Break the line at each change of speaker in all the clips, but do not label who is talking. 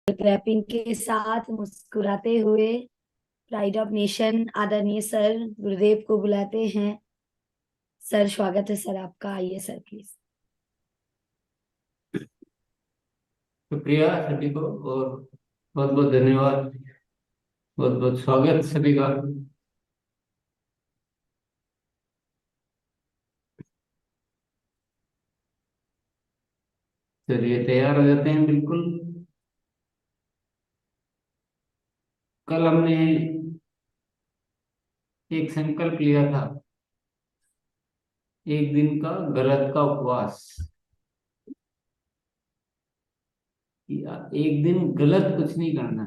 Clapping के साथ मुस्कुराते हुए प्राइड ऑफ नेशन आदरणीय सर गुरुदेव को बुलाते हैं। सर, स्वागत है सर आपका। आइए सर प्लीज।
शुक्रिया सभी को और बहुत बहुत धन्यवाद। बहुत बहुत स्वागत सभी का। चलिए तैयार हो जाते हैं बिल्कुल। कल हमने एक संकल्प लिया था, एक दिन का गलत का उपवास। या एक दिन गलत कुछ नहीं करना।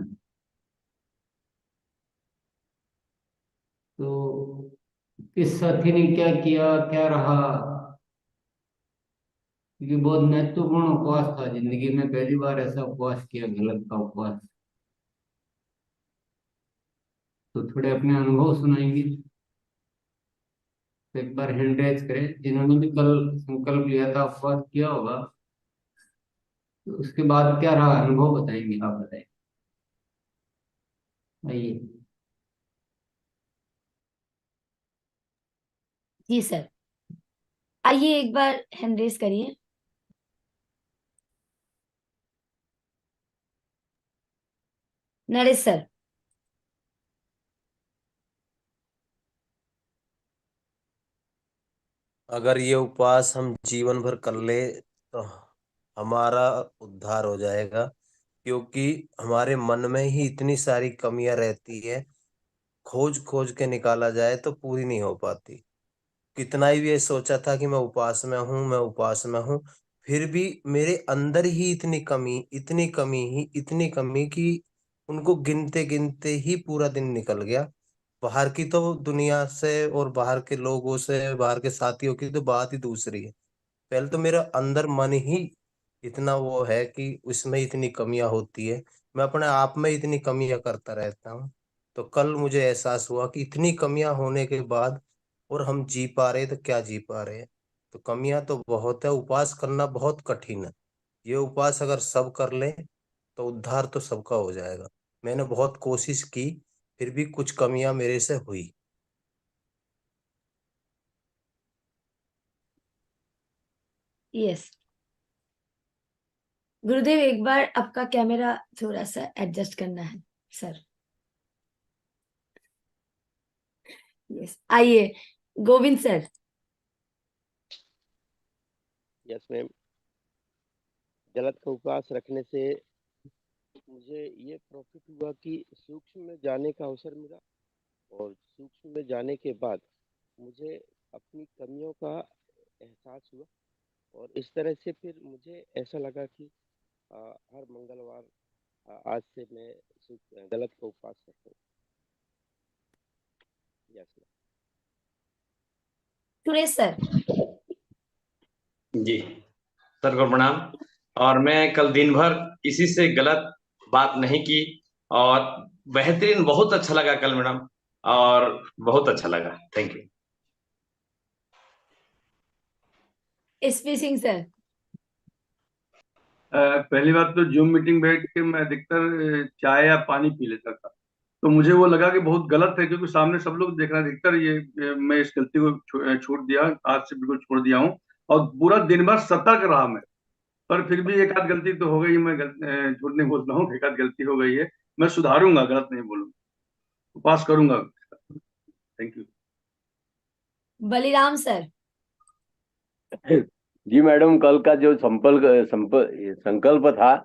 तो किस साथी ने क्या किया, क्या रहा, क्योंकि बहुत महत्वपूर्ण उपवास था। जिंदगी में पहली बार ऐसा उपवास किया, गलत का उपवास। तो थोड़े अपने अनुभव सुनाएंगे। तो एक बार हैंड रेज करें जिन्होंने भी कल संकल्प लिया था, उपवास किया होगा। तो उसके बाद क्या रहा, अनुभव बताएंगे, आप बताएं। आइए।
जी सर, आइए एक बार हैंड रेस करिए। नरेश सर।
अगर ये उपवास हम जीवन भर कर ले तो हमारा उद्धार हो जाएगा, क्योंकि हमारे मन में ही इतनी सारी कमियां रहती है, खोज खोज के निकाला जाए तो पूरी नहीं हो पाती। कितना ही ये सोचा था कि मैं उपवास में हूँ, मैं उपवास में हूँ, फिर भी मेरे अंदर ही इतनी कमी कि उनको गिनते गिनते ही पूरा दिन निकल गया। बाहर की तो दुनिया से और बाहर के लोगों से, बाहर के साथियों की तो बात ही दूसरी है। पहले तो मेरा अंदर मन ही इतना वो है कि उसमें इतनी कमियां होती है, मैं अपने आप में इतनी कमियां करता रहता हूँ। तो कल मुझे एहसास हुआ कि इतनी कमियां होने के बाद और हम जी पा रहे हैं, तो क्या जी पा रहे हैं। तो कमियां तो बहुत है, उपवास करना बहुत कठिन है। ये उपवास अगर सब कर लें तो उद्धार तो सबका हो जाएगा। मैंने बहुत कोशिश की, फिर भी कुछ कमियां मेरे से हुई।
यस गुरुदेव, एक बार आपका कैमरा थोड़ा सा एडजस्ट करना है सर। यस, आइए गोविंद सर।
Yes ma'am. गलत का उपवास रखने से मुझे ये प्रॉफिट हुआ कि सूक्ष्म में जाने का अवसर मिला, और सूक्ष्म में जाने के बाद मुझे अपनी कमियों का एहसास हुआ, और इस तरह से फिर मुझे ऐसा लगा कि हर मंगलवार आज से मैं गलत का उपवास करता हूँ। Yes ma'am.
सुरेश सर।
जी, सर को प्रणाम। और मैं कल दिन भर किसी से गलत बात नहीं की, और बेहतरीन, बहुत अच्छा लगा कल मैडम, और बहुत अच्छा लगा। Thank you.
SP Singh sir.
पहली बात तो जूम मीटिंग बैठ के मैं अधिकतर चाय या पानी पी लेता था। तो मुझे वो लगा कि बहुत गलत है, क्योंकि सामने सब लोग देख रहे हैं। अधिकतर मैं इस गलती को छोड़ दिया, आज से बिल्कुल छोड़ दिया हूँ। और पूरा दिन भर सतर्क रहा मैं। पर फिर भी एक आध गलती तो हो गई, मैं झूठ नहीं बोल रहा हूँ, एक आध गलती हो गई है। मैं सुधारूंगा, गलत नहीं बोलूंगा, पास करूंगा। Thank you.
बलिराम सर।
जी मैडम, कल का जो संकल्प था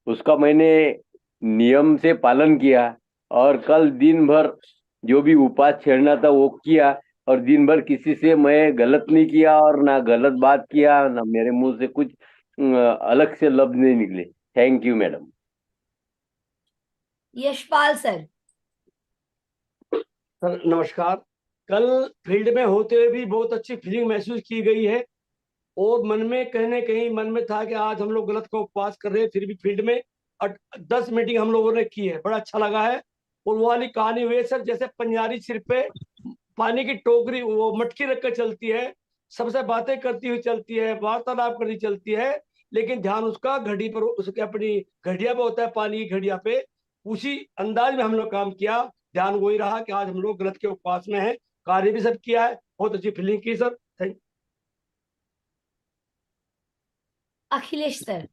उसका मैंने नियम से पालन किया, और कल दिन भर जो भी उपवास छेड़ना था वो किया, और दिन भर किसी से मैं गलत नहीं किया और ना गलत बात किया, ना मेरे मुंह से कुछ अलग से लफ्ज नहीं निकले। Thank you madam.
Yashpal sir.
Sir नमस्कार। कल फील्ड में होते हुए भी बहुत अच्छी फीलिंग महसूस की गई है, और मन में कहीं कहीं मन में था कि आज हम लोग गलत का उपवास कर रहे हैं, फिर भी फील्ड में 10 मीटिंग हम लोगों ने की है, बड़ा अच्छा लगा है। और वो वाली कहानी हुई है सर, जैसे पंजारी सिर पे पानी की टोकरी, वो मटकी रखकर चलती है, सबसे बातें करती हुई चलती है, वार्तालाप करती चलती है, लेकिन ध्यान उसका घड़ी पर, उसके अपनी घड़िया पे होता है, पानी की घड़िया पे। उसी अंदाज में हम लोग काम किया। ध्यान वही रहा कि आज हम लोग गलत के उपवास में हैं। कार्य भी सब किया है, बहुत अच्छी फीलिंग की सर। Thank
Akhilesh sir.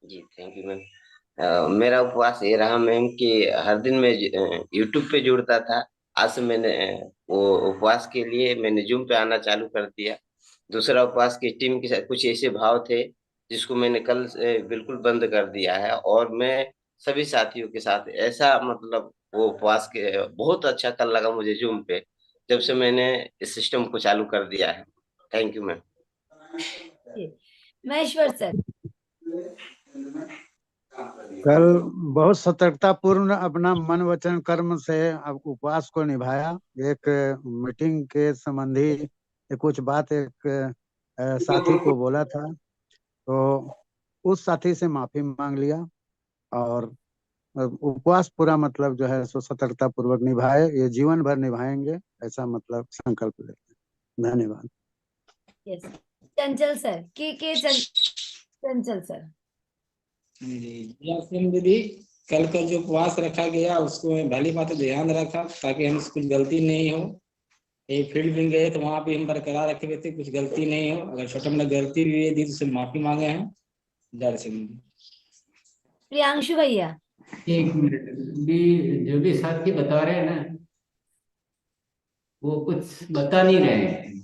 जी थैंक यू मैम। मेरा उपवास ये रहा मैम कि हर दिन मैं यूट्यूब पे जुड़ता था। आज से मैंने वो उपवास के लिए मैंने जूम पे आना चालू कर दिया। दूसरा, उपवास की टीम के साथ कुछ ऐसे भाव थे जिसको मैंने कल से बिल्कुल बंद कर दिया है, और मैं सभी साथियों के साथ ऐसा मतलब वो उपवास के बहुत अच्छा कल लगा मुझे जूम पे, जब से मैंने इस सिस्टम को चालू कर दिया है। Thank you ma'am.
जी, महेश्वर सर।
कल बहुत सतर्कता पूर्ण अपना मन वचन कर्म से अब उपवास को निभाया। एक मीटिंग के संबंधी कुछ बात एक साथी को बोला था, तो उस साथी से माफी मांग लिया और उपवास पूरा मतलब जो है सो सतर्कता पूर्वक निभाए। ये जीवन भर निभाएंगे, ऐसा मतलब संकल्प लेते हैं। धन्यवाद।
यस, चंचल सर। के चंचल सर।
जी यास्मीन दीदी, कल का जो उपवास रखा गया उसको मैं भली बात ध्यान रखा ताकि हमसे कुछ गलती नहीं हो। ये फील्ड में गए तो वहां पे हम बरकरार रखे हुए थे, कुछ गलती नहीं हो। अगर छोटा मोटा गलती भी है दी तो उससे माफी मांगे हैं। जय सिंह।
प्रियांशु भैया।
एक मिनट भी, जो भी साथी बता रहे हैं ना, वो कुछ बता नहीं रहे हैं,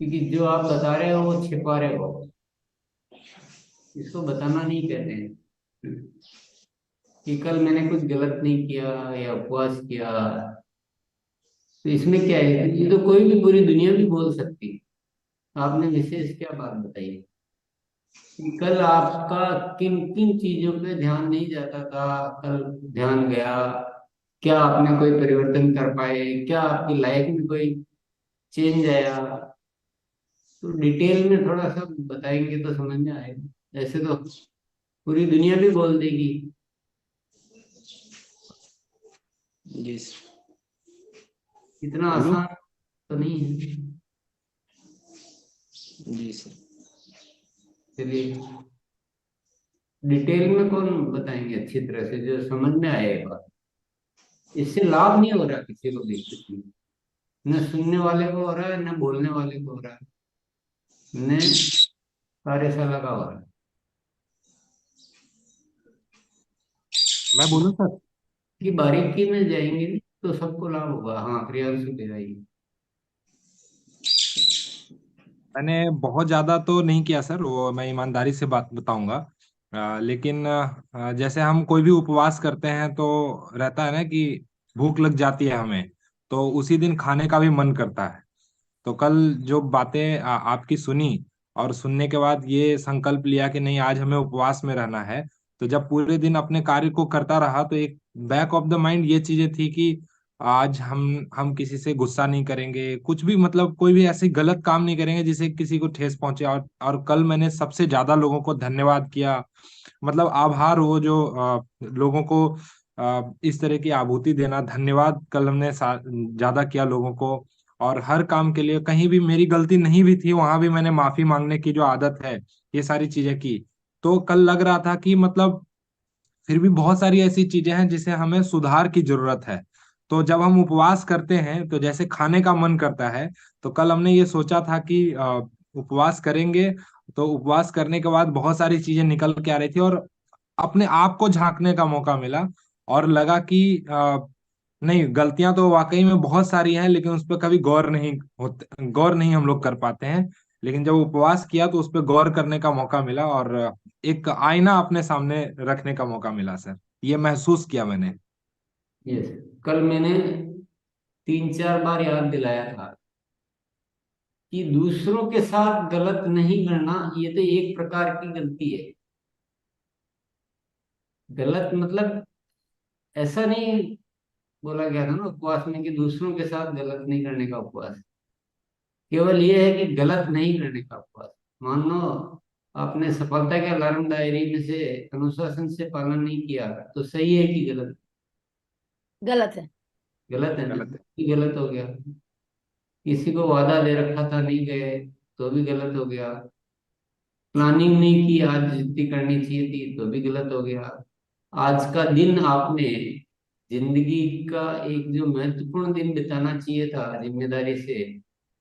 क्योंकि जो आप बता रहे हो वो छिपा रहे हो। इसको बताना नहीं कहते हैं कि कल मैंने कुछ गलत नहीं किया या उपवास किया। तो इसमें क्या है, ये तो कोई भी पूरी दुनिया भी बोल सकती है। आपने विशेष क्या बात बताई कि कल आपका किन किन चीजों पे ध्यान नहीं जाता था, कल ध्यान गया। क्या आपने कोई परिवर्तन कर पाए, क्या आपकी लाइफ में कोई चेंज आया? तो डिटेल में थोड़ा सा बताएंगे तो समझ में आएगा। ऐसे तो पूरी दुनिया भी बोल देगी।
जी
इतना
बोलूं?
आसान तो नहीं है।
जी सर।
चलिए, डिटेल में कौन बताएंगे अच्छी तरह से, जो समझ में आएगा। इससे लाभ नहीं हो रहा किसी को भी, कुछ भी। न सुनने वाले को हो रहा है, न बोलने वाले को हो रहा है, न कार्यशाला का हो रहा है।
मैं बोलूं सर?
कि बारीकी में जाएंगे तो सबको लाभ होगा। हाँ, प्रियांशु दे रही है।
मैंने बहुत ज्यादा तो नहीं किया सर, वो मैं ईमानदारी से बात बताऊंगा। लेकिन जैसे हम कोई भी उपवास करते हैं तो रहता है ना कि भूख लग जाती है हमें, तो उसी दिन खाने का भी मन करता है। तो कल जो बातें आपकी सुनी और सुनने के बाद ये संकल्प लिया कि नहीं, आज हमें उपवास में रहना है। तो जब पूरे दिन अपने कार्य को करता रहा तो एक बैक ऑफ द माइंड ये चीजें थी कि आज हम किसी से गुस्सा नहीं करेंगे, कुछ भी मतलब कोई भी ऐसी गलत काम नहीं करेंगे जिससे किसी को ठेस पहुंचे। और कल मैंने सबसे ज्यादा लोगों को धन्यवाद किया, मतलब आभार, वो जो लोगों को इस तरह की आभूति देना, धन्यवाद कल हमने ज्यादा किया लोगों को। और हर काम के लिए कहीं भी मेरी गलती नहीं भी थी वहां भी मैंने माफी मांगने की जो आदत है, ये सारी चीजें की। तो कल लग रहा था कि मतलब फिर भी बहुत सारी ऐसी चीजें हैं जिसे हमें सुधार की जरूरत है। तो जब हम उपवास करते हैं तो जैसे खाने का मन करता है, तो कल हमने ये सोचा था कि उपवास करेंगे। तो उपवास करने के बाद बहुत सारी चीजें निकल के आ रही थी और अपने आप को झांकने का मौका मिला। और लगा कि नहीं, गलतियां तो वाकई में बहुत सारी हैं, लेकिन उस पर कभी गौर नहीं हम लोग कर पाते हैं। लेकिन जब उपवास किया तो उस पर गौर करने का मौका मिला और एक आईना अपने सामने रखने का मौका मिला सर, ये महसूस किया मैंने।
यस, कल मैंने 3-4 बार याद दिलाया था कि दूसरों के साथ गलत नहीं करना, ये तो एक प्रकार की गलती है। गलत मतलब ऐसा नहीं बोला गया था ना उपवास में कि दूसरों के साथ गलत नहीं करने का उपवास। केवल ये है कि गलत नहीं करने का उपवास। मान लो आपने सफलता के अलार्म डायरी में से अनुशासन से पालन नहीं किया, तो सही है कि गलत?
गलत है।
गलत है ना,
गलत है।
कि गलत हो गया। किसी को वादा दे रखा था, नहीं गए, तो भी गलत हो गया। प्लानिंग नहीं की, आज जितनी करनी चाहिए थी तो भी गलत हो गया। आज का दिन आपने जिंदगी का एक जो महत्वपूर्ण दिन बिताना चाहिए था जिम्मेदारी से,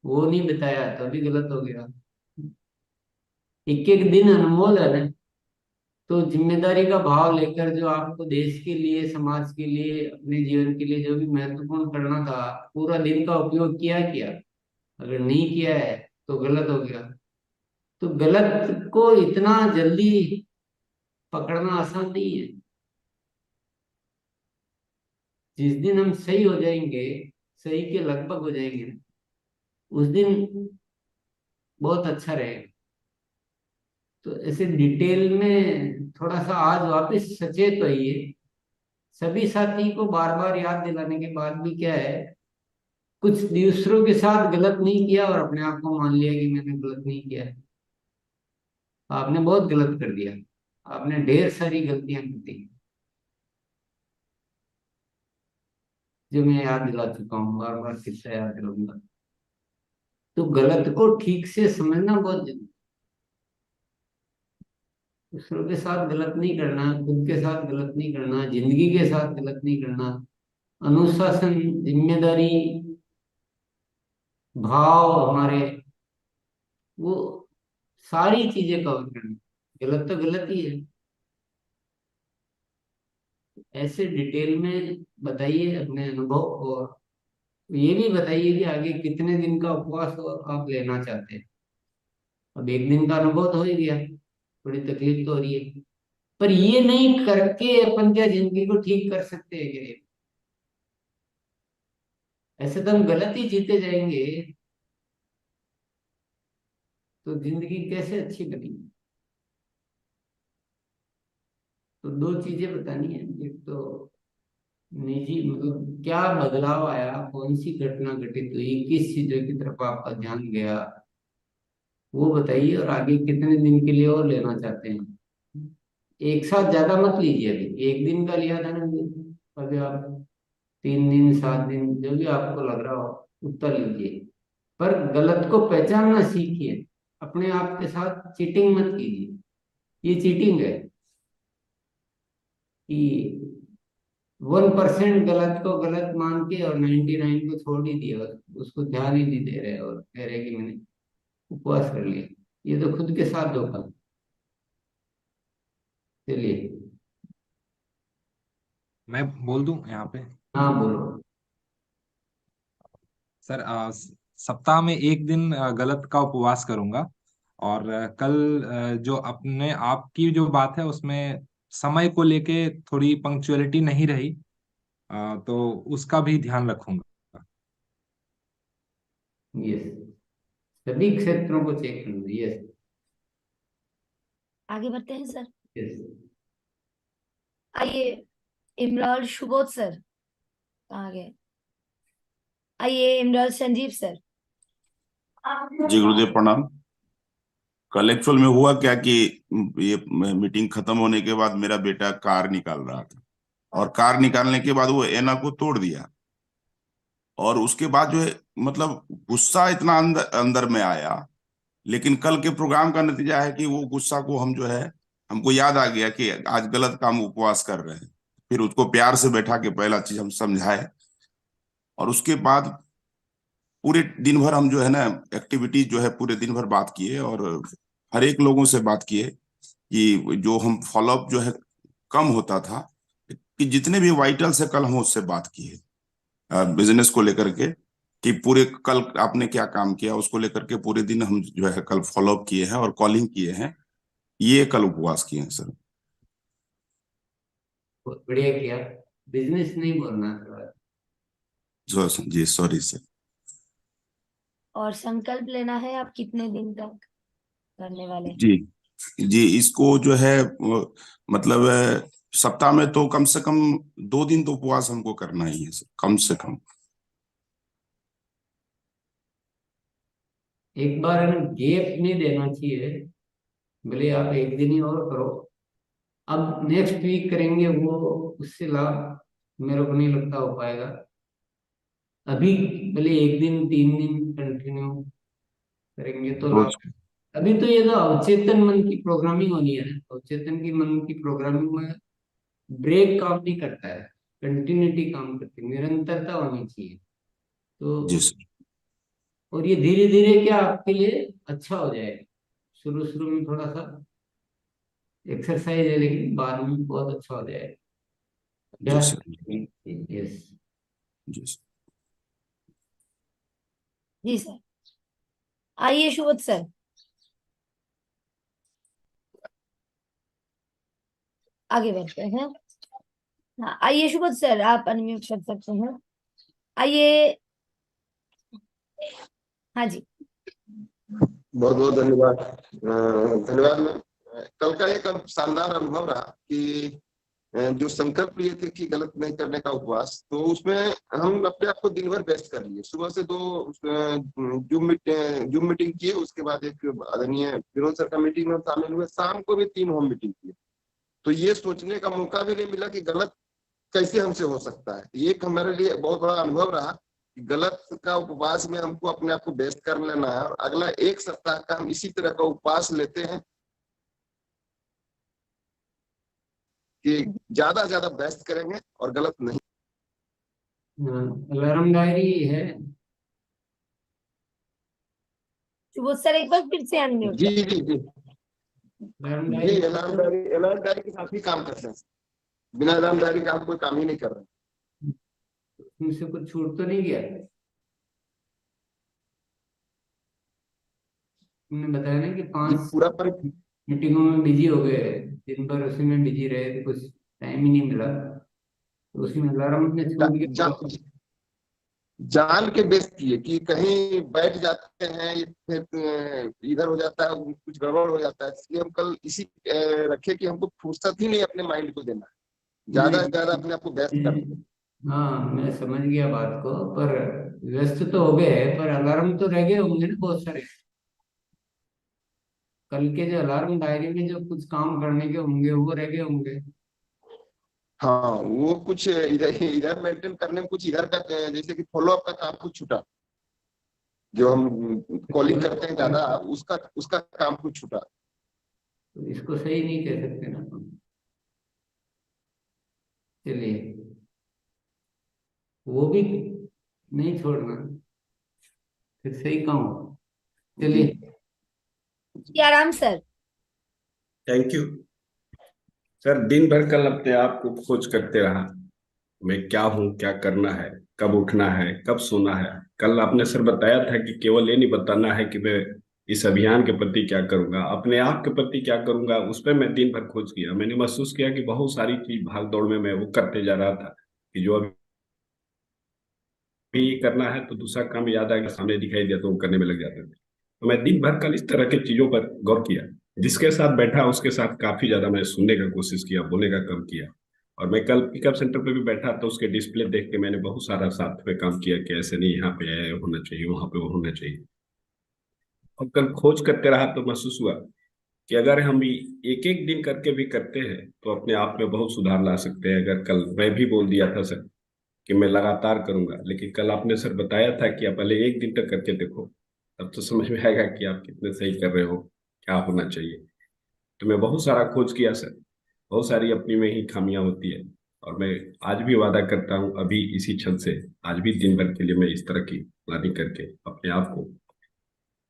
वो नहीं बिताया तो भी गलत हो गया। एक एक दिन अनमोल है ना। तो जिम्मेदारी का भाव लेकर जो आपको देश के लिए, समाज के लिए, अपने जीवन के लिए जो भी महत्वपूर्ण करना था, पूरा दिन का उपयोग किया किया। अगर नहीं किया है तो गलत हो गया। तो गलत को इतना जल्दी पकड़ना आसान नहीं है। जिस दिन हम सही हो जाएंगे, सही के लगभग हो जाएंगे ना, उस दिन बहुत अच्छा रहेगा। तो ऐसे डिटेल में थोड़ा सा आज वापस सचेत होइए। सभी साथी को बार बार याद दिलाने के बाद भी क्या है, कुछ दूसरों के साथ गलत नहीं किया और अपने आप को मान लिया कि मैंने गलत नहीं किया है। आपने बहुत गलत कर दिया। आपने ढेर सारी गलतियां कर दी, जो मैं याद दिला चुका हूँ, बार बार किस्सा याद दिलाऊंगा। तो गलत को ठीक से समझना बहुत जरूरी। दूसरों के साथ गलत नहीं करना, खुद के साथ गलत नहीं करना, जिंदगी के साथ गलत नहीं करना। अनुशासन, जिम्मेदारी, भाव हमारे, वो सारी चीजें कवर करनी। गलत तो गलत ही है। ऐसे डिटेल में बताइए अपने अनुभव, और ये भी बताइए कि आगे कितने दिन का उपवास आप लेना चाहते हैं। अब एक दिन का अनुभव तो हो ही गया, थोड़ी तकलीफ तो हो रही है, पर ये नहीं करके अपन क्या जिंदगी को ठीक कर सकते हैं क्या? ऐसे तो हम गलत ही जीते जाएंगे, तो जिंदगी कैसे अच्छी बनेगी? तो दो चीजें बतानी है। एक तो निजी, मतलब क्या बदलाव आया, कौन सी घटना घटित हुई, किस चीजों की तरफ आपका ध्यान गया, वो बताइए। और आगे कितने दिन के लिए और लेना चाहते हैं? एक साथ ज्यादा मत लीजिए। अभी एक दिन का लिया था ना, अभी आप 3 दिन, 7 दिन, जो भी आपको लग रहा हो उतना लीजिए। पर गलत को पहचानना सीखिए। अपने आप के साथ चीटिंग मत कीजिए। ये चीटिंग है कि 1% गलत को गलत मान के और 99 को छोड़ ही दिया, और उसको ध्यान ही नहीं दे रहे और कह रहे कि मैंने उपवास कर लिया। ये तो खुद के साथ धोखा। चलिए।
मैं बोल दूं यहाँ पे?
हाँ बोलो।
सर, सप्ताह में एक दिन गलत का उपवास करूंगा। और कल जो अपने आप की जो बात है उसमें समय को लेके थोड़ी पंक्चुअलिटी नहीं रही, तो उसका भी ध्यान रखूंगा।
यस, सभी क्षेत्रों को चेक करना। यस।
आगे बढ़ते हैं सर।
यस।
आइए, इमरान शुभोध सर कहाँ गए? आइए इमरान संजीव सर।
जी गुरुदेव प्रणाम। कल एक्चुअल में हुआ क्या कि ये मीटिंग खत्म होने के बाद मेरा बेटा कार निकाल रहा था, और कार निकालने के बाद वो ऐना को तोड़ दिया। और उसके बाद जो है, मतलब गुस्सा इतना अंदर अंदर में आया। लेकिन कल के प्रोग्राम का नतीजा है कि वो गुस्सा को हम जो है, हमको याद आ गया कि आज गलत काम उपवास कर रहे हैं। फिर उसको प्यार से बैठा के पहला चीज हम समझाए, और उसके बाद पूरे दिन भर हम जो है ना एक्टिविटी जो है पूरे दिन भर बात किए, और हर एक लोगों से बात किए कि जो हम फॉलोअप जो है कम होता था, कि जितने भी वाइटल्स है कल हम उससे बात किए बिजनेस को लेकर के, कि पूरे कल आपने क्या काम किया उसको लेकर के पूरे दिन हम जो है कल फॉलोअप किए हैं और कॉलिंग किए हैं। ये कल उपवास किए हैं सर।
बहुत बढ़िया किया। बिजनेस नहीं बोलना था।
जी सॉरी सर।
और संकल्प लेना है, आप कितने दिन तक करने वाले?
जी जी, इसको जो है मतलब सप्ताह में तो कम से कम 2 दिन तो उपवास हमको करना ही है सर, कम से कम।
एक बार है ना, गैप नहीं देना चाहिए। भले आप एक दिन ही और करो, अब नेक्स्ट वीक करेंगे, वो उससे लाभ मेरे को नहीं लगता हो पाएगा। अभी भले एक दिन, 3 दिन कंटिन्यू करेंगे तो लाभ।
रोज
अभी तो ये तो अवचेतन मन की प्रोग्रामिंग होनी है ना, अवचेतन की मन की प्रोग्रामिंग में ब्रेक काम नहीं करता है, कंटिन्यूटी काम करती है, निरंतरता होनी चाहिए।
जी
तो
सर।
और ये धीरे धीरे क्या आपके लिए अच्छा हो जाएगा। शुरू शुरू में थोड़ा सा एक्सरसाइज है, लेकिन बाद में बहुत अच्छा हो जाएगा।
जी सर।
यस।
जी सर।
जी सर। आइए सुबोध सर, आगे बढ़ते हैं। हाँ आइए सुबोध सर, आप अनम्यूट कर सकते हैं। आइए। हाँ जी।
बहुत बहुत धन्यवाद। धन्यवाद मैम। कल का एक शानदार अनुभव रहा कि जो संकल्प लिए थे कि गलत नहीं करने का उपवास, तो उसमें हम अपने आप को दिन भर व्यस्त कर लिए। सुबह से 2 जूम मीटिंग किए, उसके बाद एक आदरणीय विनोद सर का मीटिंग में शामिल हुए, शाम को भी 3 होम मीटिंग किए। तो ये सोचने का मौका भी नहीं मिला कि गलत कैसे हमसे हो सकता है। ये एक हमारे लिए बहुत बड़ा अनुभव रहा कि गलत का उपवास में हमको अपने आप को व्यस्त कर लेना है, और अगला 1 सप्ताह का हम इसी तरह का उपवास लेते हैं कि ज्यादा ज्यादा व्यस्त करेंगे और गलत नहीं।
अलार्म डायरी है।
सुबोध सर एक बार फिर से अनम्यूट
जी
कर।
जी जी
अलार्म
जी।
डायरी
अलार्म डायरी के साथ ही काम करते हैं। बिना अलार्म डायरी का हम कोई काम ही नहीं कर रहे।
तुमसे कुछ छूट तो नहीं गया? तुमने बताया ना कि 5
पूरा
मीटिंगों में बिजी हो गए, दिन भर उसी में बिजी रहे, तो कुछ टाइम ही नहीं मिला, तो उसमें अलार्म में छूट गया।
जान के बेस किए कि कहीं बैठ जाते हैं, ये फिर इधर हो जाता है, कुछ गड़बड़ हो जाता है। इसलिए हम कल इसी रखे कि हमको फुर्सत ही नहीं अपने माइंड को देना है, ज्यादा से ज्यादा अपने आप को व्यस्त करना।
हाँ मैं समझ गया बात को, पर व्यस्त तो हो गए हैं, पर अलार्म तो रह गए होंगे ना बहुत सारे। कल के जो अलार्म डायरी में जो कुछ काम करने के होंगे वो रह गए होंगे।
हाँ, वो कुछ इधर इधर मेंटेन करने में, कुछ इधर का जैसे कि फॉलोअप का काम कुछ छूटा, जो हम कॉलिंग करते हैं ज्यादा, उसका उसका काम कुछ छूटा।
तो इसको सही नहीं कह सकते ना हम। चलिए, वो भी नहीं छोड़ना, फिर सही काम हो। चलिए
आराम सर।
Thank you sir. दिन भर कल अपने आप को खोज करते रहा, मैं क्या हूँ, क्या करना है, कब उठना है, कब सोना है। कल आपने सर बताया था कि केवल ये नहीं बताना है कि मैं इस अभियान के प्रति क्या करूंगा, अपने आप के प्रति क्या करूंगा, उस पर मैं दिन भर खोज किया। मैंने महसूस किया कि बहुत सारी चीज भाग दौड़ में मैं वो करते जा रहा था कि जो अभी करना है तो दूसरा काम याद आएगा, सामने दिखाई दिया तो वो करने में लग जाते थे। तो मैं दिन भर कल इस तरह की चीजों पर गौर किया। जिसके साथ बैठा उसके साथ काफी ज्यादा मैं सुनने का कोशिश किया, बोलने का कम किया। और मैं कल पिकअप सेंटर पे भी बैठा तो उसके डिस्प्ले देख के मैंने बहुत सारा साथ में काम किया कि ऐसे नहीं, यहाँ पे होना चाहिए, वहां पे वो होना चाहिए। और कल खोज करते रहा तो महसूस हुआ कि अगर हम एक एक दिन करके भी करते हैं तो अपने आप में बहुत सुधार ला सकते हैं। अगर कल मैं भी बोल दिया था सर कि मैं लगातार करूंगा, लेकिन कल आपने सर बताया था कि आप पहले एक दिन तक करके देखो, तब तो समझ में आएगा कि आप कितने सही कर रहे हो, क्या होना चाहिए। तो मैं बहुत सारा खोज किया सर, बहुत सारी अपनी में ही खामियां होती है। और मैं आज भी वादा करता हूं, अभी इसी क्षण से आज भी दिन भर के लिए मैं इस तरह की प्लानिंग करके अपने आप को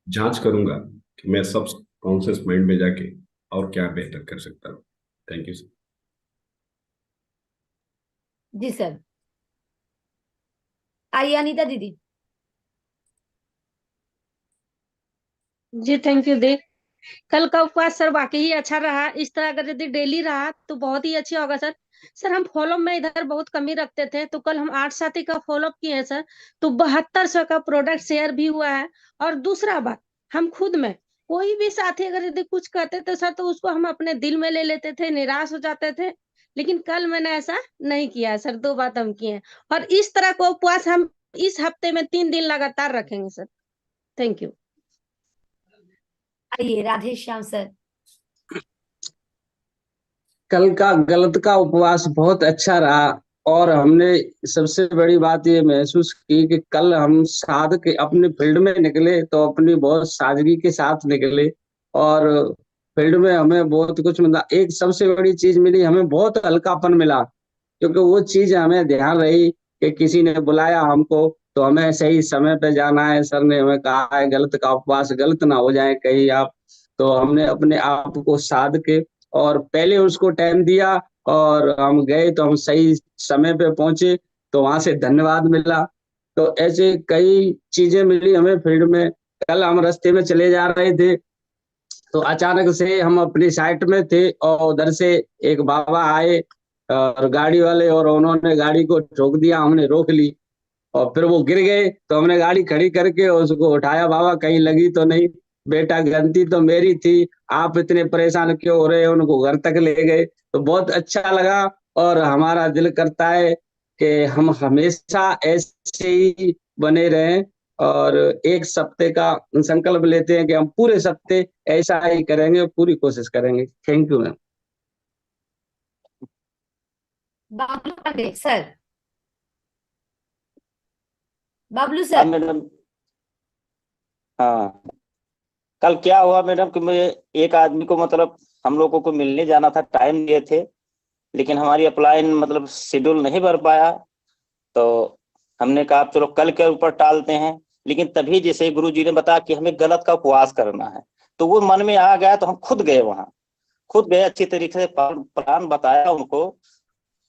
जांच करूंगा कि मैं सब कॉन्शियस माइंड में जाके और क्या बेहतर कर सकता हूँ। Thank you sir.
जी सर। आइए अनीता दीदी।
जी थैंक यू दी। कल का उपवास सर वाकई ही अच्छा रहा। इस तरह अगर यदि डेली रहा तो बहुत ही अच्छा होगा सर। सर हम फॉलोअप में इधर बहुत कमी रखते थे, तो कल हम 8 साथी का फॉलोअप किए हैं सर, तो 7200 का प्रोडक्ट शेयर भी हुआ है। और दूसरा बात, हम खुद में कोई भी साथी अगर यदि कुछ कहते थे सर, तो उसको हम अपने दिल में ले लेते थे, निराश हो जाते थे। लेकिन कल मैंने ऐसा नहीं किया है सर, 2 बात हम किए हैं। और इस तरह का उपवास हम इस हफ्ते में 3 दिन लगातार रखेंगे सर। Thank you.
आइए राधे श्याम सर।
कल का गलत का उपवास बहुत अच्छा रहा, और हमने सबसे बड़ी बात ये महसूस की कि कल हम साध के अपने फील्ड में निकले तो अपनी बहुत सादगी के साथ निकले। और फील्ड में हमें बहुत कुछ मिला। एक सबसे बड़ी चीज मिली, हमें बहुत हल्कापन मिला, क्योंकि वो चीज हमें ध्यान रही कि किसी ने बुलाया हमको तो हमें सही समय पे जाना है। सर ने हमें कहा है गलत का उपवास गलत ना हो जाए कहीं आप, तो हमने अपने आप को साध के और पहले उसको टाइम दिया और हम गए तो हम सही समय पे पहुंचे, तो वहां से धन्यवाद मिला। तो ऐसे कई चीजें मिली हमें फील्ड में। कल हम रास्ते में चले जा रहे थे तो अचानक से हम अपनी साइट में थे और उधर से एक बाबा आए और गाड़ी वाले, और उन्होंने गाड़ी को ठोक दिया, हमने रोक ली और फिर वो गिर गए तो हमने गाड़ी खड़ी करके उसको उठाया। बाबा कहीं लगी तो नहीं? बेटा गलती तो मेरी थी, आप इतने परेशान क्यों हो रहे हैं? उनको घर तक ले गए तो बहुत अच्छा लगा। और हमारा दिल करता है कि हम हमेशा ऐसे ही बने रहें और एक सप्ते का संकल्प लेते हैं कि हम पूरे सप्ते ऐसा ही करेंगे, पूरी कोशिश करेंगे। Thank you ma'am.
Bablu Pandey sir. Bablu
हाँ
सर।
मैडम। हाँ, कल क्या हुआ मैडम कि मुझे एक आदमी को मतलब हम लोगों को मिलने जाना था, टाइम दिए थे, लेकिन हमारी अपलाइन मतलब शेड्यूल नहीं भर पाया, तो हमने कहा चलो कल के ऊपर टालते हैं। लेकिन तभी जैसे गुरु जी ने बताया कि हमें गलत का उपवास करना है, तो वो मन में आ गया, तो हम खुद गए वहां, खुद गए, अच्छी तरीके से प्लान बताया उनको,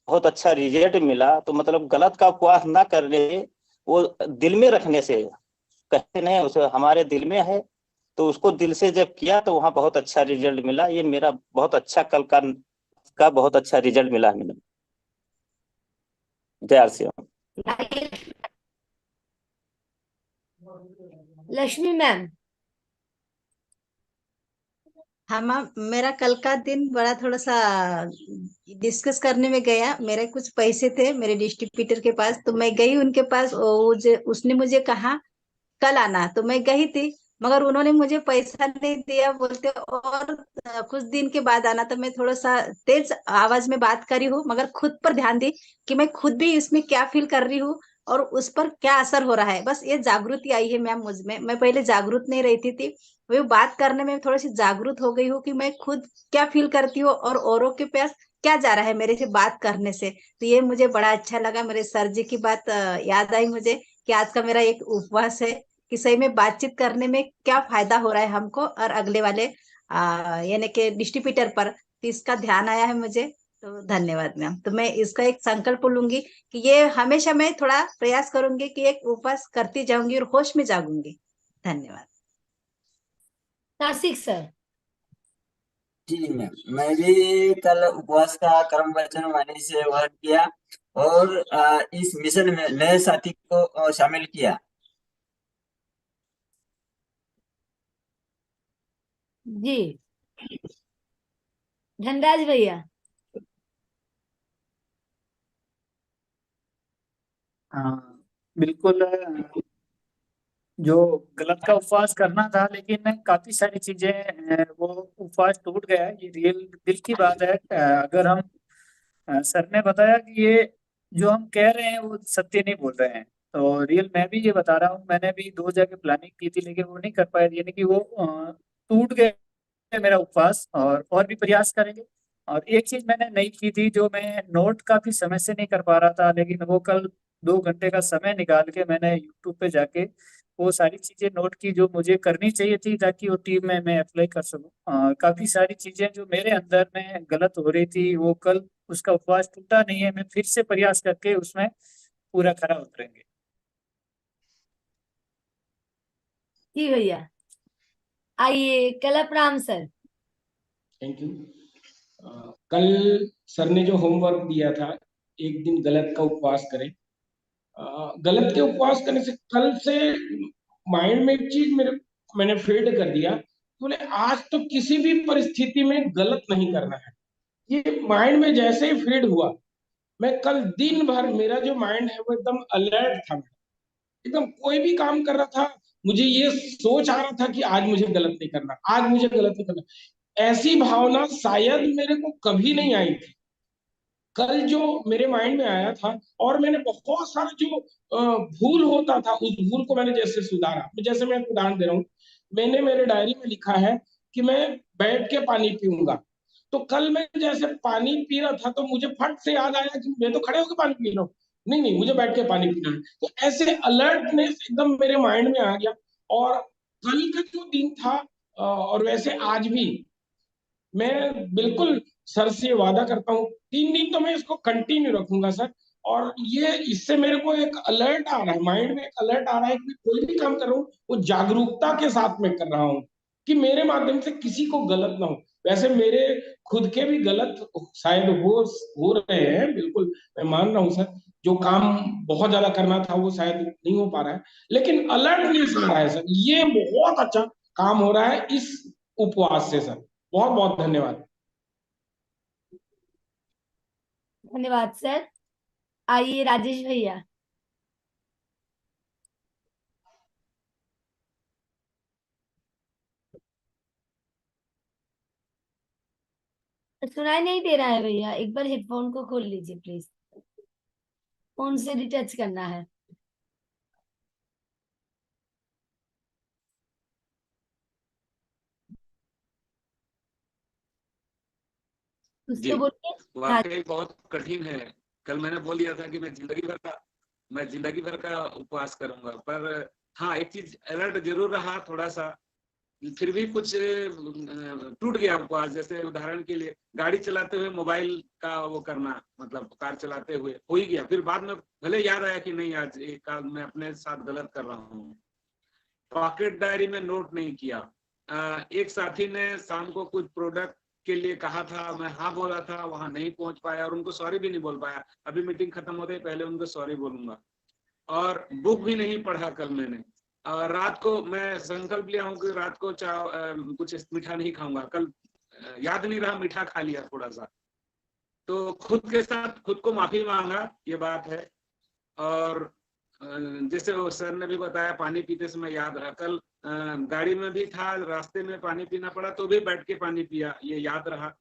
बहुत अच्छा रिजल्ट मिला। तो मतलब गलत का उपवास ना करने, वो दिल में रखने से, कहते नहीं उसे हमारे दिल में है, तो उसको दिल से जब किया तो वहाँ बहुत अच्छा रिजल्ट मिला। ये मेरा बहुत अच्छा कल का बहुत अच्छा रिजल्ट मिला है मैडम। जय श्री राम।
लक्ष्मी मैम।
हाँ मैम, मेरा कल का दिन बड़ा थोड़ा सा डिस्कस करने में गया। मेरे कुछ पैसे थे मेरे डिस्ट्रीब्यूटर के पास, तो मैं गई उनके पास। उसने मुझे कहा कल आना, तो मैं गई थी, मगर उन्होंने मुझे पैसा नहीं दिया, बोलते और कुछ दिन के बाद आना। तो मैं थोड़ा सा तेज आवाज में बात करी हूँ, मगर खुद पर ध्यान दी कि मैं खुद भी इसमें क्या फील कर रही हूँ और उस पर क्या असर हो रहा है। बस ये जागृति आई है मैम मुझ में। मैं पहले जागरूक नहीं रहती थी, वो बात करने में थोड़ी सी जागरूक हो गई हूँ कि मैं खुद क्या फील करती हूँ और औरों के पास क्या जा रहा है मेरे से बात करने से। तो ये मुझे बड़ा अच्छा लगा। मेरे सर जी की बात याद आई मुझे कि आज का मेरा एक उपवास है कि सही में बातचीत करने में क्या फायदा हो रहा है हमको और अगले वाले यानी कि डिस्ट्रीब्यूटर पर। तो इसका ध्यान आया है मुझे, तो धन्यवाद मैम। तो मैं इसका एक संकल्प लूंगी कि ये हमेशा मैं थोड़ा प्रयास करूंगी कि एक उपवास करती जाऊंगी और होश में जागूंगी। धन्यवाद।
नासिक सर।
जी मैम, मैं भी कल उपवास का कर्म वचन वाणी से वर्क किया और इस मिशन में नए साथी को शामिल किया।
जी धनराज भैया।
हाँ बिल्कुल। जो गलत का उपवास करना था, लेकिन काफी सारी चीजें वो उपवास टूट गया है। ये रियल दिल की बात है। अगर हम सर ने बताया कि ये जो हम कह रहे हैं वो सत्य नहीं बोल रहे हैं, तो रियल मैं भी ये बता रहा हूँ। मैंने भी 2 जगह प्लानिंग की थी लेकिन वो नहीं कर पाए, यानी कि वो टूट गए मेरा उपवास। और भी प्रयास करेंगे। और एक चीज मैंने नहीं की थी जो मैं नोट काफी समय से नहीं कर पा रहा था, लेकिन वो कल 2 घंटे का समय निकाल के मैंने यूट्यूब पे जाके वो सारी चीजें नोट की जो मुझे करनी चाहिए थी, ताकि वो टीम में मैं अप्लाई कर सकूं। काफी सारी चीजें जो मेरे अंदर में गलत हो रही थी वो कल उसका उपवास टूटा नहीं है। मैं फिर से प्रयास करके उसमें पूरा खरा उतरेंगे।
जी भैया। आइए कलप राम सर।
Thank you. कल सर ने जो होमवर्क दिया था, एक दिन गलत का उपवास करें। गलत के उपवास करने से कल से माइंड में एक चीज मैंने फीड कर दिया, बोले आज तो किसी भी परिस्थिति में गलत नहीं करना है। ये माइंड में जैसे ही फीड हुआ, मैं कल दिन भर मेरा जो माइंड है वो एकदम अलर्ट था, एकदम कोई भी काम कर रहा था मुझे ये सोच आ रहा था कि आज मुझे गलत नहीं करना, आज मुझे गलत नहीं करना। ऐसी भावना शायद मेरे को कभी नहीं आई थी। कल जो मेरे माइंड में आया था, और मैंने बहुत सारा जो भूल होता था उस भूल को मैंने जैसे सुधारा। जैसे मैं एक उदाहरण दे रहा हूँ, मैंने मेरे डायरी में लिखा है कि मैं बैठ के पानी पीऊंगा। तो कल मैं जैसे पानी पी रहा था तो मुझे फट से याद आया कि मैं तो खड़े होकर पानी पी रहा हूँ, नहीं नहीं मुझे बैठ के पानी पीना है। तो ऐसे अलर्टनेस एकदम मेरे माइंड में आ गया। और कल का जो दिन था और वैसे आज भी मैं बिल्कुल सर से वादा करता हूँ 3 दिन तो मैं इसको कंटिन्यू रखूंगा सर। और ये इससे मेरे को एक अलर्ट आ रहा है, माइंड में एक अलर्ट आ रहा है कि मैं कोई भी काम कर रहा हूँ वो जागरूकता के साथ में कर रहा हूँ कि मेरे माध्यम से किसी को गलत ना हो। वैसे मेरे खुद के भी गलत शायद हो रहे हैं, बिल्कुल मैं मान रहा हूँ सर, जो काम बहुत ज्यादा करना था वो शायद नहीं हो पा रहा है, लेकिन अलर्टनेस आ रहा है सर। ये बहुत अच्छा काम हो रहा है इस उपवास से सर। बहुत बहुत धन्यवाद।
धन्यवाद सर। आइए राजेश भैया। सुनाई नहीं दे रहा है भैया, एक बार हेडफोन को खोल लीजिए प्लीज, फोन से डिटच करना है।
जी,
उससे बोलिए। हाँ
वाकई बहुत कठिन है। कल मैंने बोल दिया था कि मैं जिंदगी भर का उपवास करूंगा, पर हाँ एक चीज अलर्ट जरूर रहा थोड़ा सा, फिर भी कुछ टूट गया उपवास। जैसे उदाहरण के लिए गाड़ी चलाते हुए मोबाइल का वो करना, मतलब कार चलाते हुए हो ही गया, फिर बाद में भले याद आया कि नहीं आज एक काम मैं अपने साथ गलत कर रहा हूँ। पॉकेट डायरी में नोट नहीं किया। एक साथी ने शाम को कुछ प्रोडक्ट के लिए कहा था, मैं हाँ बोला था, वहां नहीं पहुंच पाया और उनको सॉरी भी नहीं बोल पाया। अभी मीटिंग खत्म होते ही पहले उनको सॉरी बोलूंगा। और बुक भी नहीं पढ़ा कल मैंने। और रात को मैं संकल्प लिया हूँ कि रात को कुछ मीठा नहीं खाऊंगा। कल याद नहीं रहा, मीठा खा लिया थोड़ा सा। तो खुद के साथ खुद को माफी मांगा, ये बात है। और जैसे वो सर ने भी बताया पानी पीते समय याद रहा। कल गाड़ी में भी था, रास्ते में पानी पीना पड़ा तो भी बैठ के पानी पिया, ये याद रहा।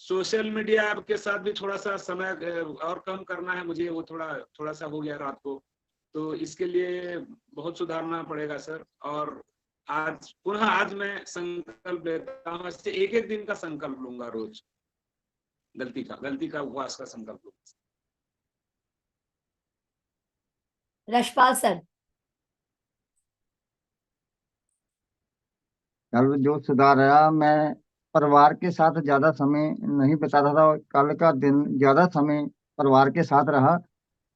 सोशल मीडिया के साथ भी थोड़ा सा समय और कम करना है मुझे, वो थोड़ा सा हो गया रात को, तो इसके लिए बहुत सुधारना पड़ेगा सर। और आज मैं संकल्प लेता हूँ, इससे एक दिन का संकल्प लूंगा, रोज गलती का उपवास का संकल्प लूंगा।
रशपाल सर।
कल जो सुधार आया, मैं परिवार के साथ ज्यादा समय नहीं बिताता था। कल का दिन ज्यादा समय परिवार के साथ रहा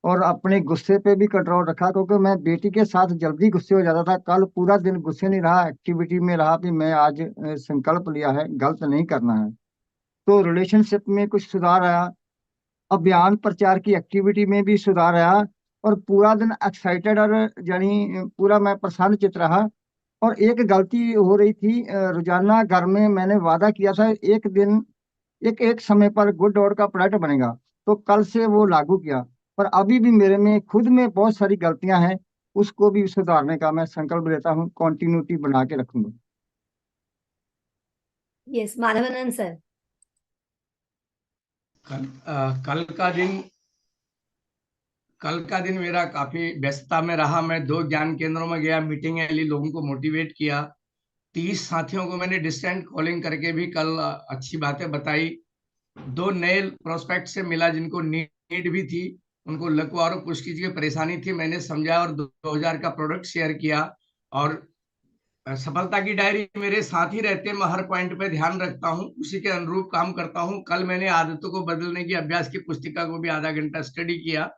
और अपने गुस्से पे भी कंट्रोल रखा, क्योंकि मैं बेटी के साथ जल्दी गुस्से हो जाता था। कल पूरा दिन गुस्से नहीं रहा, एक्टिविटी में रहा कि मैं आज संकल्प लिया है गलत नहीं करना है। तो रिलेशनशिप में कुछ सुधार आया, अभियान प्रचार की एक्टिविटी में भी सुधार आया और पूरा दिन एक्साइटेड और यानी पूरा मैं प्रसन्न चित रहा। और एक गलती हो रही थी, रोजाना घर में मैंने वादा किया था एक दिन एक समय पर गुड डॉट का प्रोडक्ट बनेगा, तो कल से वो लागू किया। पर अभी भी मेरे में खुद में बहुत सारी गलतियां हैं, उसको भी सुधारने का मैं संकल्प लेता हूँ, कॉन्टिन्यूटी बना के रखूंगा।
Yes Madhavanand sir.
कल का दिन मेरा काफी व्यस्तता में रहा। मैं 2 ज्ञान केंद्रों में गया, मीटिंग ली, लोगों को मोटिवेट किया। 30 साथियों को मैंने डिस्टेंट कॉलिंग करके भी कल अच्छी बातें बताई। 2 नए प्रोस्पेक्ट से मिला जिनको नीड भी थी, उनको लकवा और कुछ की परेशानी थी, मैंने समझा और 2000 का प्रोडक्ट शेयर किया। और सफलता की डायरी मेरे साथ ही रहते, मैं हर पॉइंट पे ध्यान रखता हूँ, उसी के अनुरूप काम करता हूँ। कल मैंने आदतों को बदलने की अभ्यास की पुस्तिका को भी आधा घंटा स्टडी किया।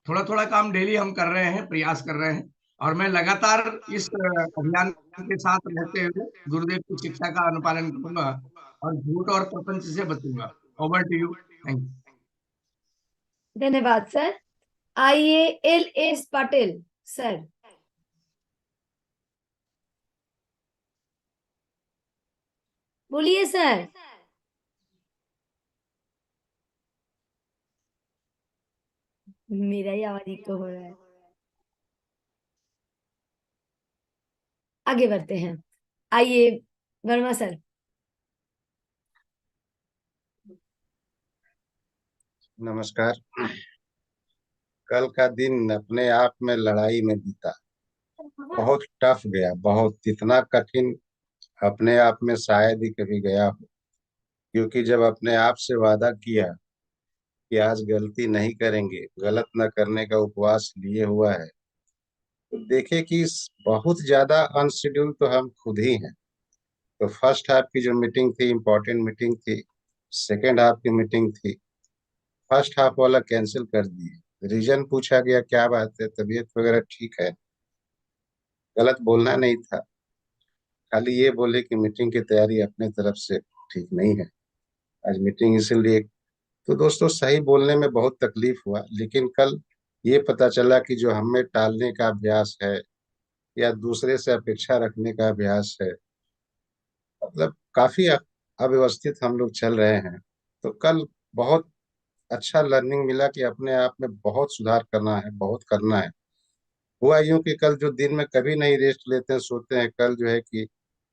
थोड़ा थोड़ा काम डेली हम कर रहे हैं, प्रयास कर रहे हैं और मैं लगातार इस अभियान के साथ रहते हुए गुरुदेव की शिक्षा का अनुपालन करूंगा और झूठ और प्रपंच से बचूंगा। Over to you. Thank you.
धन्यवाद सर। आइए LS पाटिल सर। बोलिए सर। मेरा ही आवाज इको हो रहा है। आगे बढ़ते हैं। आइए वर्मा सर।
नमस्कार। कल का दिन अपने आप में लड़ाई में बीता, बहुत टफ गया, बहुत इतना कठिन अपने आप में शायद ही कभी गया हो, क्योंकि जब अपने आप से वादा किया कि आज गलती नहीं करेंगे, गलत न करने का उपवास लिए हुआ है, तो देखे कि बहुत ज्यादा अनशेड्यूल तो हम खुद ही हैं। तो फर्स्ट हाफ की जो मीटिंग थी, इम्पोर्टेंट मीटिंग थी, सेकेंड हाफ की मीटिंग थी, फर्स्ट हाफ वाला कैंसिल कर दिए। रीजन पूछा गया क्या बात है, तबीयत वगैरह ठीक है, गलत बोलना नहीं था, खाली ये बोले कि मीटिंग की तैयारी अपने तरफ से ठीक नहीं है, आज मीटिंग इसीलिए। तो दोस्तों सही बोलने में बहुत तकलीफ हुआ, लेकिन कल ये पता चला कि जो हमें टालने का अभ्यास है या दूसरे से अपेक्षा रखने का अभ्यास है, मतलब काफी अव्यवस्थित हम लोग चल रहे हैं। तो कल बहुत अच्छा लर्निंग मिला कि अपने आप में बहुत सुधार करना है, बहुत करना है। हुआ यूं कि कल जो दिन में कभी नहीं रेस्ट लेते हैं, सोते हैं, कल जो है कि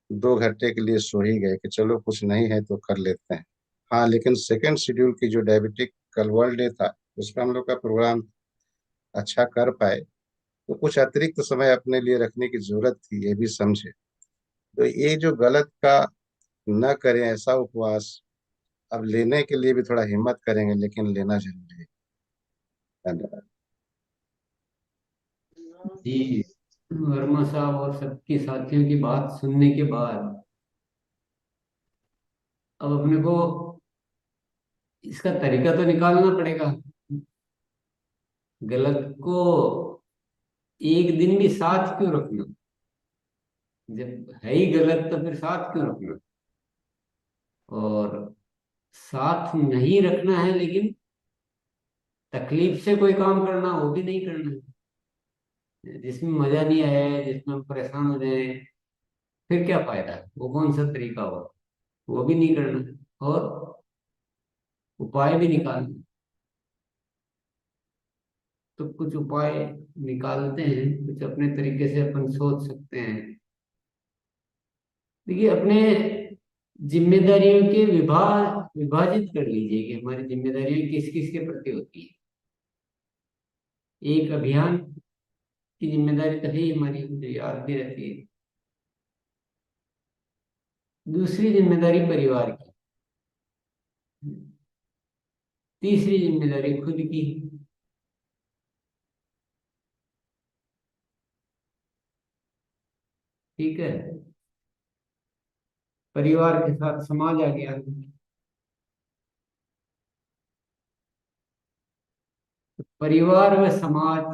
2 घंटे के लिए सो ही गए कि चलो कुछ नहीं है तो कर लेते हैं। हाँ, लेकिन सेकंड शेड्यूल की जो डायबिटिक कल वर्ल्ड डे था, उसमें हम लोग का प्रोग्राम अच्छा कर पाए, तो कुछ अतिरिक्त समय अपने लिए रखने की जरूरत थी, ये भी समझे। तो ये जो गलत का न करें ऐसा उपवास अब लेने के लिए भी थोड़ा हिम्मत करेंगे, लेकिन लेना जरूरी है। धन्यवाद।
जी, वर्मा साहब और सबके साथियों की बात सुनने के बाद अब अपने को इसका तरीका तो निकालना पड़ेगा। गलत को एक दिन भी साथ क्यों रखना, जब है ही गलत तो फिर साथ क्यों रखना। और साथ नहीं रखना है, लेकिन तकलीफ से कोई काम करना वो भी नहीं करना है। जिसमें मजा नहीं आया, जिसमें हम परेशान हो जाए, फिर क्या फायदा है, वो कौन सा तरीका हुआ, वो भी नहीं करना है। और उपाय भी निकालना, तो कुछ उपाय निकालते हैं, कुछ अपने तरीके से अपन सोच सकते हैं। देखिए, अपने जिम्मेदारियों के विभाजित कर लीजिए कि हमारी जिम्मेदारियां किस किस के प्रति होती है। एक अभियान की जिम्मेदारी तो है ही हमारी, जो याद भी रहती है। दूसरी जिम्मेदारी परिवार की, तीसरी जिम्मेदारी खुद की, ठीक है। परिवार के साथ समाज आ गया, परिवार व समाज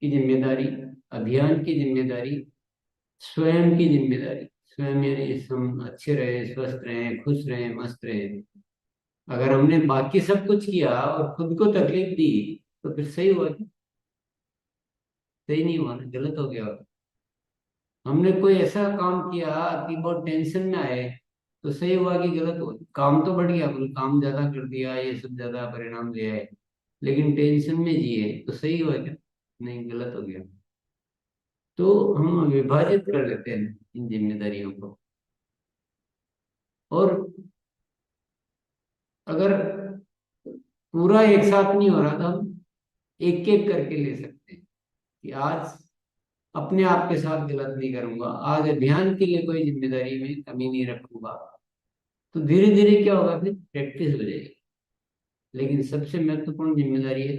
की जिम्मेदारी, अभियान की जिम्मेदारी, स्वयं की जिम्मेदारी। स्वयं यानी हम अच्छे रहे, स्वस्थ रहे, खुश रहे, मस्त रहे। अगर हमने बाकी सब कुछ किया और खुद को तकलीफ दी, तो फिर सही हुआ क्या? सही नहीं हुआ ना, गलत हो गया। हमने कोई ऐसा काम किया कि बहुत टेंशन में आए, तो सही हुआ कि गलत हुआ? काम तो बढ़ गया, बोले काम ज्यादा कर दिया, ये सब ज्यादा परिणाम ले आए, लेकिन टेंशन में जिए, तो सही हुआ क्या? नहीं, गलत हो गया। तो हम विभाजित कर लेते हैं इन जिम्मेदारियों को, और अगर पूरा एक साथ नहीं हो रहा तो हम एक एक करके ले सकते हैं कि आज अपने आप के साथ गलत नहीं करूंगा, आज अभियान के लिए कोई जिम्मेदारी में कमी नहीं रखूंगा। तो धीरे धीरे क्या होगा, फिर प्रैक्टिस हो जाएगी। लेकिन सबसे महत्वपूर्ण जिम्मेदारी है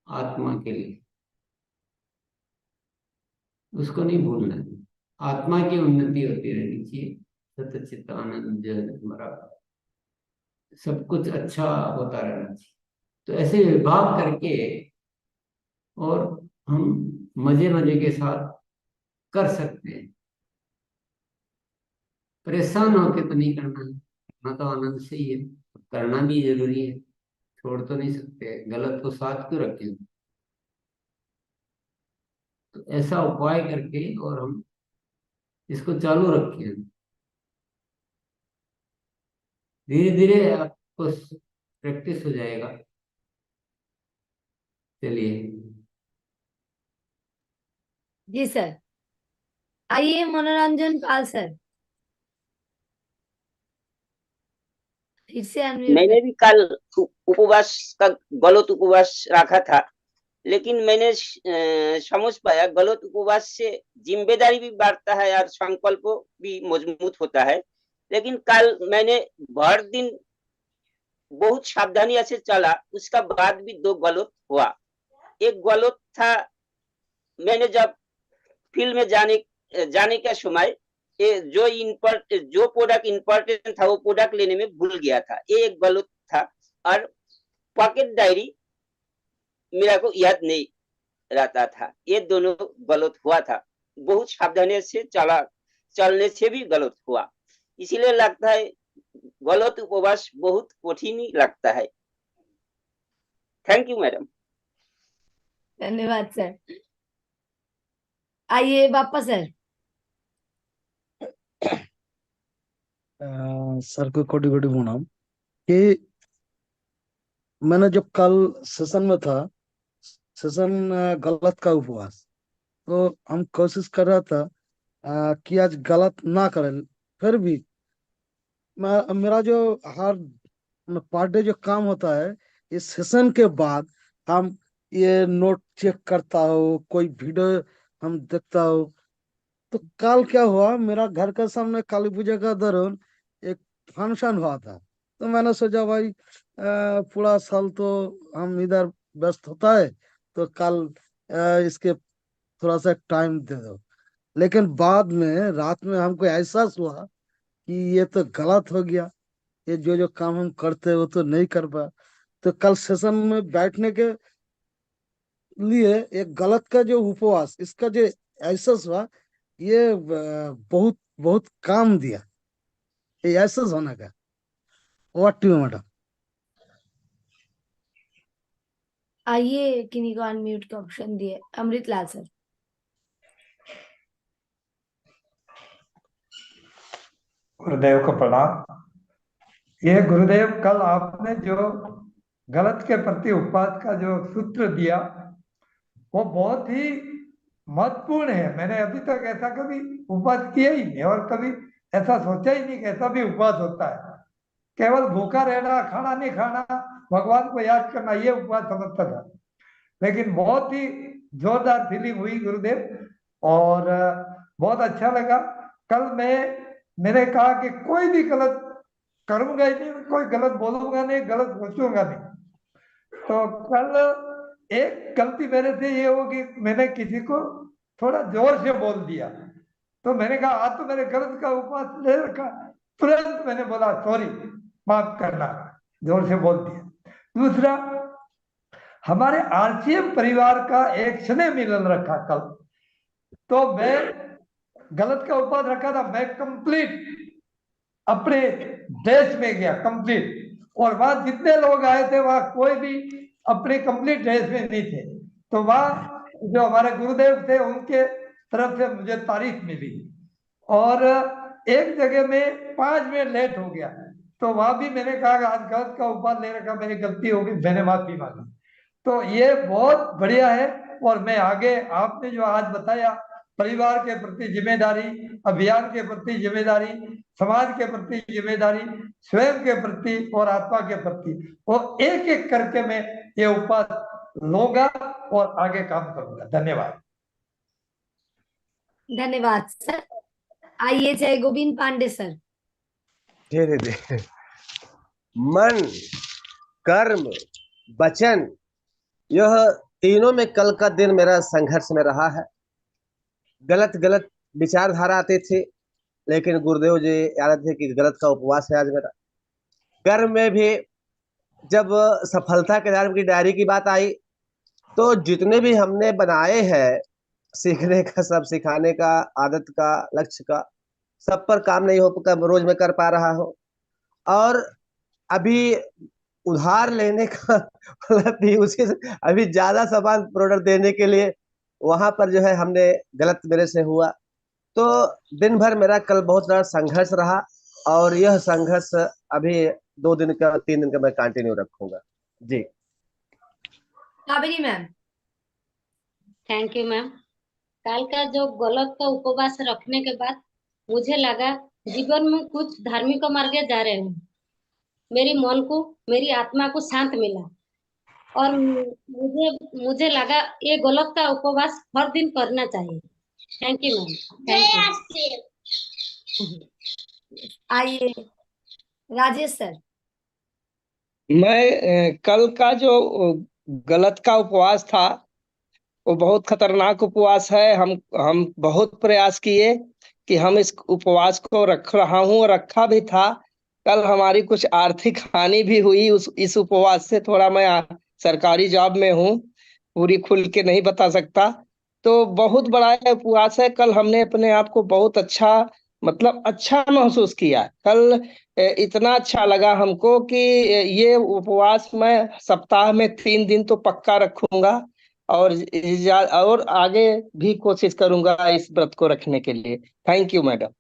आत्मा के लिए, उसको नहीं भूलना है। आत्मा की उन्नति होती रहनी चाहिए, सतचित आनंद हमारा सब कुछ अच्छा होता रहना चाहिए। तो ऐसे विभाग करके और हम मजे मजे के साथ कर सकते हैं। परेशान होके तो नहीं करना है, करना तो आनंद से ही है, करना भी जरूरी है, छोड़ तो नहीं सकते, गलत को साथ क्यों रखें। तो ऐसा उपाय करके और हम इसको चालू रखें, धीरे धीरे आपको प्रैक्टिस हो जाएगा। चलिए।
जी सर, आइए मनोरंजन पाल सर, फिर से अनम्यूट
मैंने भी कल उपवास का गलत उपवास रखा था, लेकिन मैंने समझ पाया गलत उपवास से जिम्मेदारी भी बढ़ता है और संकल्प भी मजबूत होता है। लेकिन कल मैंने भर दिन बहुत सावधानी से चला, उसका बाद भी 2 गलत हुआ। एक गलत था, मैंने जब फील्ड में जाने का समय जो प्रोडक्ट इम्पोर्टेंट था वो प्रोडक्ट लेने में भूल गया था, ये एक गलत था। और पॉकेट डायरी मेरा को याद नहीं रहता था, ये दोनों गलत हुआ था। बहुत सावधानी से चलने से भी गलत हुआ, इसीलिए लगता है गलत उपवास बहुत कठिन ही लगता है। Thank you madam.
धन्यवाद सर। आइए बापा सर।
सर को कोटि कोटि प्रणाम। कि मैंने जब कल सेशन में था, सेशन गलत का उपवास, तो हम कोशिश कर रहा था कि आज गलत ना करें। फिर भी मेरा जो हर पर डे जो काम होता है, इस सेशन के बाद हम ये नोट चेक करता हो, कोई वीडियो हम देखता हो। तो कल क्या हुआ, मेरा घर के सामने काली पूजा का दौरान एक फंक्शन हुआ था। तो मैंने सोचा भाई पूरा साल तो हम इधर व्यस्त होता है, तो कल इसके थोड़ा सा टाइम दे दो। लेकिन बाद में रात में हमको एहसास हुआ कि ये तो गलत हो गया, ये जो काम हम करते हैं वो तो नहीं कर पाए। तो कल सेशन में बैठने के लिए एक गलत का जो उपवास, इसका जो एहसास हुआ, ये बहुत बहुत काम दिया ये एहसास होने का। What to madam.
आइए किन्हीं को अनम्यूट का ऑप्शन दिए। अमृत लाल सर।
गुरुदेव को प्रणाम। ये गुरुदेव कल आपने जो गलत के प्रति उपवास का जो सूत्र दिया वो बहुत ही महत्वपूर्ण है। मैंने अभी तक ऐसा कभी उपवास किया ही नहीं और कभी ऐसा सोचा ही नहीं कि ऐसा भी उपवास होता है। केवल भूखा रहना, खाना नहीं खाना, भगवान को याद करना, ये उपवास समझता था। लेकिन बहुत ही जोरदार फीलिंग हुई गुरुदेव और बहुत अच्छा लगा। कल मैंने कहा कि कोई भी गलत करूंगा ही नहीं, कोई गलत बोलूंगा नहीं, गलत सोचूंगा नहीं। तो कल एक गलती मेरे से ये होगी, मैंने किसी को थोड़ा जोर से बोल दिया। तो मैंने कहा आज तो मैंने गलत का उपवास ले रखा। तुरंत मैंने बोला सॉरी, माफ करना, जोर से बोल दिया। दूसरा, हमारे आरसीएम परिवार का एक स्नेह मिलन रखा कल, तो मैं गलत का उपवास रखा था। मैं कंप्लीट अपने देश में गया कंप्लीट, और वहां जितने लोग आए थे वहां कोई भी अपने कंप्लीट ड्रेस में नहीं थे। तो वहां जो हमारे गुरुदेव थे उनके तरफ से मुझे तारीफ मिली। और एक जगह में 5 मिनट लेट हो गया, तो वहां भी मैंने कहा कि आज गलत का उपवास ले रखा, मेरी गलती होगी, मैंने माफी मांगी। तो ये बहुत बढ़िया है। और मैं आगे आपने जो आज बताया परिवार के प्रति जिम्मेदारी, अभियान के प्रति जिम्मेदारी, समाज के प्रति जिम्मेदारी, स्वयं के प्रति और आत्मा के प्रति, वो एक एक करके मैं ये उपवास लूंगा और आगे काम करूंगा। धन्यवाद।
धन्यवाद सर। आइए जय गोविंद पांडे सर।
धीरे धीरे मन, कर्म, वचन, यह तीनों में कल का दिन मेरा संघर्ष में रहा है। गलत गलत विचारधारा आते थे, लेकिन गुरुदेव जी याद थे कि गलत का उपवास है आज मेरा। कर्म में भी जब सफलता के नाम की डायरी की बात आई, तो जितने भी हमने बनाए हैं सीखने का, सब सिखाने का, आदत का, लक्ष्य का, सब पर काम नहीं हो रोज मैं कर पा रहा हूँ। और अभी उधार लेने का भी उसी अभी ज्यादा सामान प्रोडक्ट देने के लिए वहां पर जो है हमने गलत मेरे से हुआ। तो दिन भर मेरा कल बहुत बड़ा संघर्ष रहा, और यह संघर्ष अभी 2 दिन का 3 दिन का मैं कंटिन्यू रखूंगा जी।
Kaveri ma'am.
Thank you ma'am. कल का जो गलत का उपवास रखने के बाद मुझे लगा जीवन में कुछ धार्मिक मार्ग जा रहे हैं। मेरी मन को, मेरी आत्मा को शांत मिला और मुझे मुझे लगा ये गलत का उपवास हर दिन करना चाहिए। Thank you ma'am, thank you.
आइए राजेश सर।
मैं कल का जो गलत का उपवास था वो बहुत खतरनाक उपवास है। हम बहुत प्रयास किए कि हम इस उपवास को रख रहा हूँ और रखा भी था। कल हमारी कुछ आर्थिक हानि भी हुई इस उपवास से। थोड़ा मैं सरकारी जॉब में हूँ, पूरी खुल के नहीं बता सकता। तो बहुत बड़ा उपवास है। कल हमने अपने आप को बहुत अच्छा मतलब अच्छा महसूस किया। कल इतना अच्छा लगा हमको कि ये उपवास मैं सप्ताह में 3 दिन तो पक्का रखूंगा और आगे भी कोशिश करूंगा इस व्रत को रखने के लिए। Thank you madam.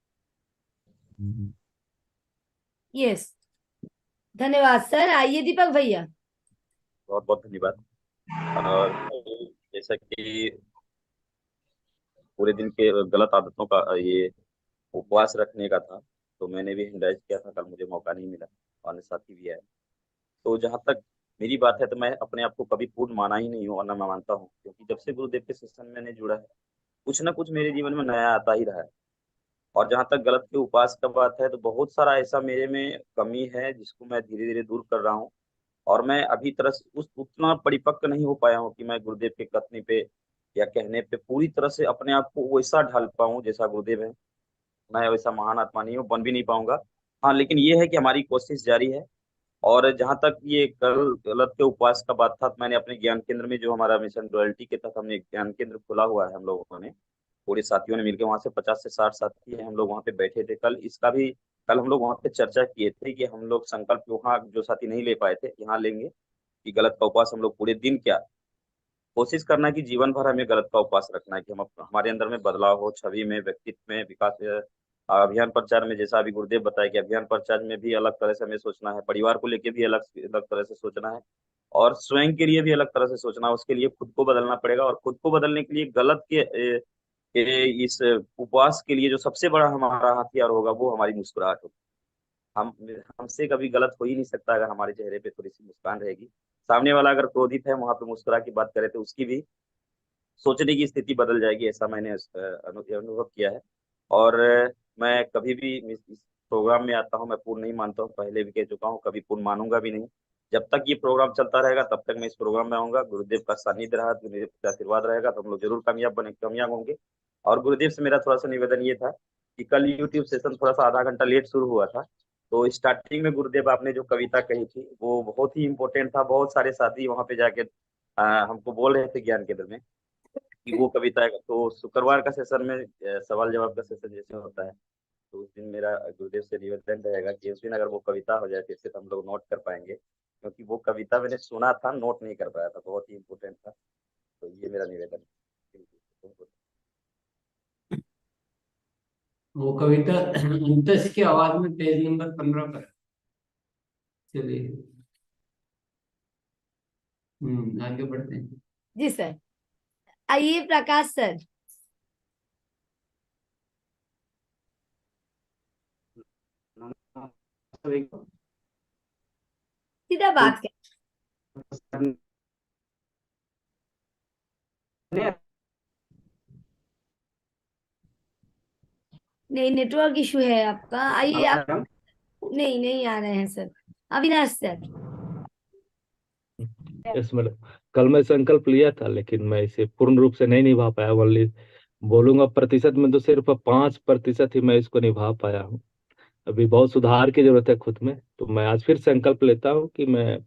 यस, धन्यवाद सर। आइए दीपक भैया।
बहुत बहुत धन्यवाद। और जैसा कि पूरे दिन के गलत आदतों का ये उपवास रखने का था, तो मैंने भी हिंडाइज किया था। कल मुझे मौका नहीं मिला, अन्य साथी भी आए। तो जहाँ तक मेरी बात है, तो मैं अपने आप को कभी पूर्ण माना ही नहीं हूँ और ना मैं मानता हूँ, क्योंकि जब से गुरुदेव के सेशन में मैंने जुड़ा है, कुछ ना कुछ मेरे जीवन में नया आता ही रहा है। और जहाँ तक गलत के उपवास का बात है, तो बहुत सारा ऐसा मेरे में कमी है जिसको मैं धीरे धीरे दूर कर रहा हूँ। और मैं अभी तरह से उतना परिपक्व नहीं हो पाया हूँ कि मैं गुरुदेव के कथनी पे या कहने पे पूरी तरह से अपने आप को वैसा ढाल पाऊँ जैसा गुरुदेव है। मैं वैसा महान आत्मा नहीं हूँ, बन भी नहीं पाऊंगा। हाँ, लेकिन ये है कि हमारी कोशिश जारी है। और जहाँ तक ये कल गलत के उपवास का बात था, तो मैंने अपने ज्ञान केंद्र में, जो हमारा मिशन रॉयल्टी के तहत हमने ज्ञान केंद्र खोला हुआ है, हम लोगों ने पूरे साथियों ने मिलकर, वहां से 50 से 60 साथी हैं, हम लोग वहां पे बैठे थे। कल हम लोग वहां पे चर्चा किए थे कि हम लोग संकल्प वहाँ जो साथी नहीं ले पाए थे यहाँ लेंगे कि गलत का उपवास हम लोग पूरे दिन क्या कोशिश करना है कि जीवन भर हमें गलत का उपवास रखना है, कि हम हमारे अंदर में बदलाव हो, छवि में, व्यक्तित्व में विकास। अभियान प्रचार में जैसा अभी गुरुदेव बताया कि अभियान प्रचार में भी अलग तरह से हमें सोचना है, परिवार को लेकर भी अलग अलग तरह से सोचना है, और स्वयं के लिए भी अलग तरह से सोचना है। उसके लिए खुद को बदलना पड़ेगा, और खुद को बदलने के लिए गलत इस उपवास के लिए जो सबसे बड़ा हमारा हथियार होगा वो हमारी मुस्कुराहट होगी। हम हमसे कभी गलत हो ही नहीं सकता अगर हमारे चेहरे पे थोड़ी सी मुस्कान रहेगी। सामने वाला अगर क्रोधित है, वहां पे मुस्कुरा की बात करे तो उसकी भी सोचने की स्थिति बदल जाएगी। ऐसा मैंने अनुभव किया है। और मैं कभी भी इस प्रोग्राम में आता हूँ, मैं पूर्ण नहीं मानता हूँ, पहले भी कह चुका हूँ, कभी पूर्ण मानूंगा भी नहीं। जब तक ये प्रोग्राम चलता रहेगा तब तक मैं इस प्रोग्राम में आऊंगा। गुरुदेव का सानिध्य रहा, गुरुदेव का आशीर्वाद रहेगा तो हम लोग जरूर कामयाब होंगे। और गुरुदेव से मेरा थोड़ा सा निवेदन ये था कि कल यूट्यूब सेशन थोड़ा सा आधा घंटा लेट शुरू हुआ था, तो स्टार्टिंग में गुरुदेव आपने जो कविता कही थी वो बहुत ही इम्पोर्टेंट था। बहुत सारे साथी वहां पे जाके हमको बोल रहे थे ज्ञान केंद्र में कि वो कविता है। तो शुक्रवार का सेशन में सवाल जवाब का सेशन जैसे होता है, तो उस दिन मेरा गुरुदेव से निवेदन रहेगा कि उस दिन अगर वो कविता हो जाए फिर से तो हम लोग नोट कर पाएंगे, क्योंकि वो कविता मैंने सुना था, नोट नहीं कर पाया था, बहुत ही इम्पोर्टेंट था। तो ये मेरा निवेदन है।
वो कविता अंतस की आवाज में पेज नंबर 15 पर। चलिए आगे बढ़ते हैं।
जी सर। आइए प्रकाश सर। सीधा बात कर। नहीं, नेटवर्क इशू है आपका। आइए आप। नहीं, नहीं आ रहे हैं sir. Avinash sir.
Yes madam, कल मैं संकल्प लिया था लेकिन मैं इसे पूर्ण रूप से नहीं निभा पाया। ओनली बोलूंगा प्रतिशत में तो सिर्फ 5% ही मैं इसको निभा पाया हूँ। अभी बहुत सुधार की जरूरत है खुद में। तो मैं आज फिर संकल्प लेता हूँ कि मैं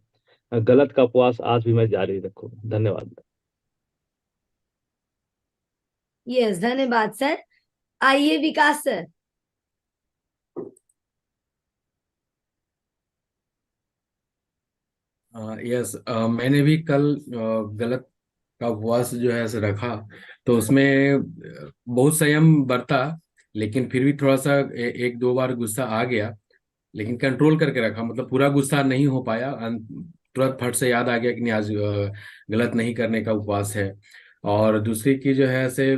गलत का उपवास आज भी मैं जारी रखूंगा। धन्यवाद।
यस, धन्यवाद सर। आइए विकास सर।
यस, मैंने भी कल गलत का उपवास जो है से रखा, तो उसमें बहुत संयम बरता, लेकिन फिर भी थोड़ा सा एक दो बार गुस्सा आ गया, लेकिन कंट्रोल करके रखा। मतलब पूरा गुस्सा नहीं हो पाया, तुरंत फट से याद आ गया कि नहीं आज गलत नहीं करने का उपवास है। और दूसरी की जो है से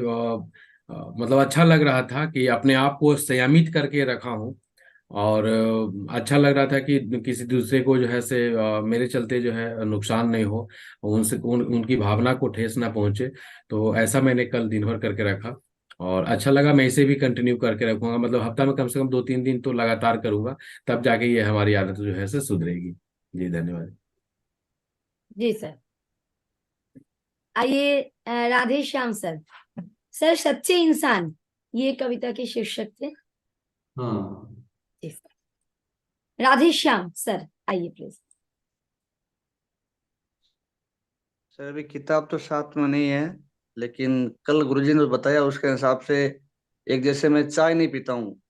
मतलब अच्छा लग रहा था कि अपने आप को संयमित करके रखा हूँ। और अच्छा लग रहा था कि किसी दूसरे को जो है से मेरे चलते जो है नुकसान नहीं हो, उनकी भावना को ठेस ना पहुंचे। तो ऐसा मैंने कल दिन भर करके रखा और अच्छा लगा। मैं इसे भी कंटिन्यू करके रखूंगा, मतलब हफ्ता में कम से कम 2-3 दिन तो लगातार करूंगा, तब जाके ये हमारी आदत जो है से सुधरेगी। जी धन्यवाद।
जी सर। आइए राधे श्याम सर। सर सच्चे इंसान ये कविता के शीर्षक थे।
हाँ
जी सर। राधे श्याम सर आइए प्लीज।
सर अभी किताब तो साथ में नहीं है, लेकिन कल गुरुजी ने बताया उसके हिसाब से, एक जैसे मैं चाय नहीं पीता हूँ,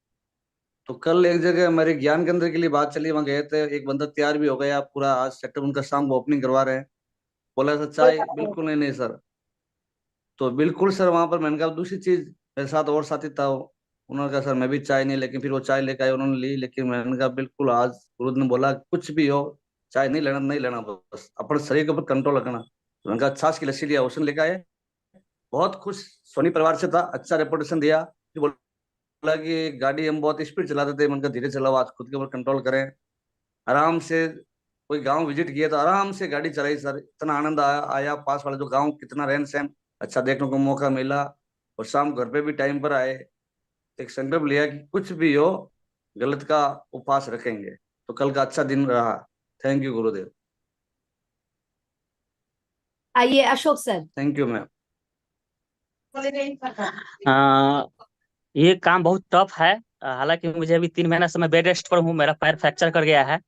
तो कल एक जगह हमारे ज्ञान केंद्र के लिए बात चली, वहां गए थे, एक बंदा तैयार भी हो गया पूरा, आज सेक्टर उनका शाम को ओपनिंग करवा रहे हैं, बोला सर चाय बिल्कुल नहीं, नहीं सर। तो बिल्कुल सर वहां पर मैंने कहा दूसरी चीज, मेरे साथ और साथी था, उन्होंने कहा सर मैं भी चाय नहीं, लेकिन फिर वो चाय लेकर आए, उन्होंने ली, लेकिन मैंने कहा बिल्कुल आज गुरु ने बोला कुछ भी हो चाय नहीं लेना, नहीं लेना, बस अपने शरीर के ऊपर कंट्रोल रखना। तो मैंने कहा छाछ की लस्सी लिया, उसने लेकर आए, बहुत खुश, सोनी परिवार से था, अच्छा रेपुटेशन दिया। फिर बोला कि गाड़ी हम बहुत स्पीड चलाते थे, मैंने कहा धीरे चलाओ, आज खुद के ऊपर कंट्रोल करें, आराम से। कोई गांव विजिट किया तो आराम से गाड़ी चलाई सर, इतना आनंद आया पास वाले जो गांव, कितना रहन सहन अच्छा देखने को मौका मिला, और शाम घर पे भी टाइम पर आए। एक संकल्प लिया कि कुछ भी हो गलत का उपवास रखेंगे, तो कल का अच्छा दिन रहा। थैंक यू गुरुदेव।
आइए Ashok sir.
Thank you ma'am.
ये काम बहुत टफ है, हालांकि मुझे अभी 3 महीना से मैं बेड रेस्ट पर हूँ, मेरा पैर फ्रैक्चर कर गया है,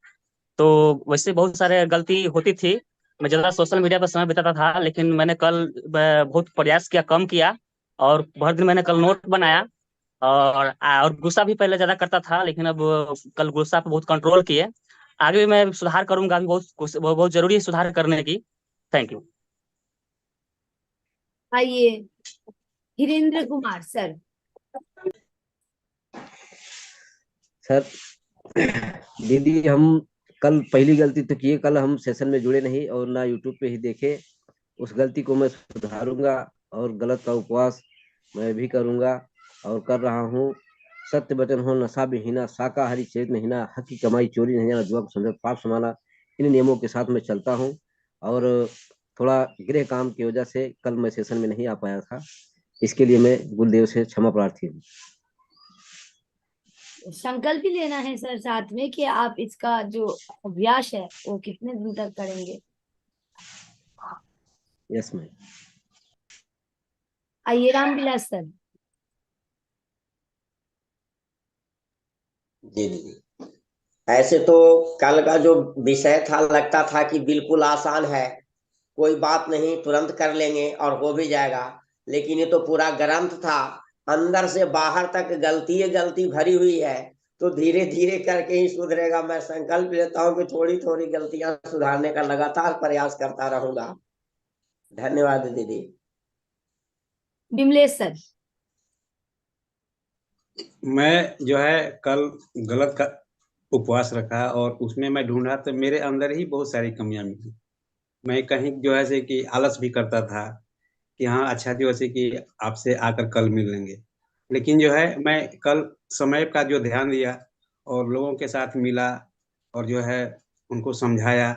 तो वैसे बहुत सारे गलती होती थी, मैं ज़्यादा सोशल मीडिया पर समय बिताता था, लेकिन मैंने कल बहुत प्रयास किया, कम किया, और बहुत दिन मैंने कल नोट बनाया, और गुस्सा भी पहले ज़्यादा करता था, लेकिन अब कल गुस्सा पे बहुत कंट्रोल किए। आगे भी मैं सुधार करूंगा, अभी बहुत जरूरी है सुधार करने की। Thank you.
आइए धीरेन्द्र कुमार सर।
सर दीदी, हम कल पहली गलती तो किए, कल हम सेशन में जुड़े नहीं और ना यूट्यूब पे ही देखे, उस गलती को मैं सुधारूंगा और गलत का उपवास मैं भी करूंगा और कर रहा हूँ। सत्य वचन हो, नशा विहीना, शाकाहारी चेत नहीं ना, हक की कमाई चोरी नहीं जाना, जुआ को समझो पाप समाना, इन नियमों के साथ मैं चलता हूँ। और थोड़ा गृह काम की वजह से कल मैं सेशन में नहीं आ पाया था, इसके लिए मैं गुरुदेव से क्षमा प्रार्थी हूँ।
संकल्प भी लेना है सर साथ में कि आप इसका जो अभ्यास है वो कितने दिन तक करेंगे।
Yes ma'am.
आइए रामविलास सर।
जी जी, ऐसे तो कल का जो विषय था लगता था कि बिल्कुल आसान है, कोई बात नहीं, तुरंत कर लेंगे और हो भी जाएगा, लेकिन ये तो पूरा ग्रंथ था, अंदर से बाहर तक गलती गलती भरी हुई है, तो धीरे धीरे करके ही सुधरेगा। मैं संकल्प लेता हूँ कि थोड़ी थोड़ी गलतियां सुधारने का लगातार प्रयास करता रहूंगा। धन्यवाद दीदी।
विमलेश सर।
मैं जो है कल गलत का उपवास रखा और उसमें मैं ढूंढा तो मेरे अंदर ही बहुत सारी कमियां मिली। मैं कहीं जो है से कि आलस भी करता था कि हाँ अच्छा जो है कि आपसे आकर कल मिल लेंगे, लेकिन जो है मैं कल समय का जो ध्यान दिया और लोगों के साथ मिला और जो है उनको समझाया,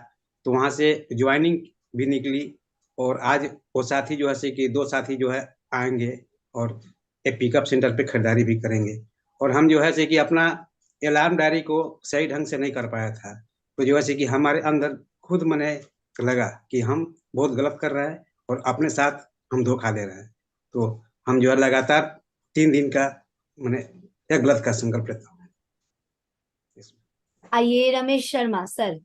तो वहाँ से ज्वाइनिंग भी निकली। और आज वो साथी जो है से कि 2 साथी जो है आएंगे और एक पिकअप सेंटर पे खरीदारी भी करेंगे। और हम जो है से कि अपना अलार्म डायरी को सही ढंग से नहीं कर पाया था, तो जो है से कि हमारे अंदर खुद मने लगा कि हम बहुत गलत कर रहे हैं और अपने साथ हम धोखा दे रहे हैं। तो हम जो है लगातार 3 दिन का मैंने एक गलत का संकल्प लेता हूँ।
आइए रमेश शर्मा सर।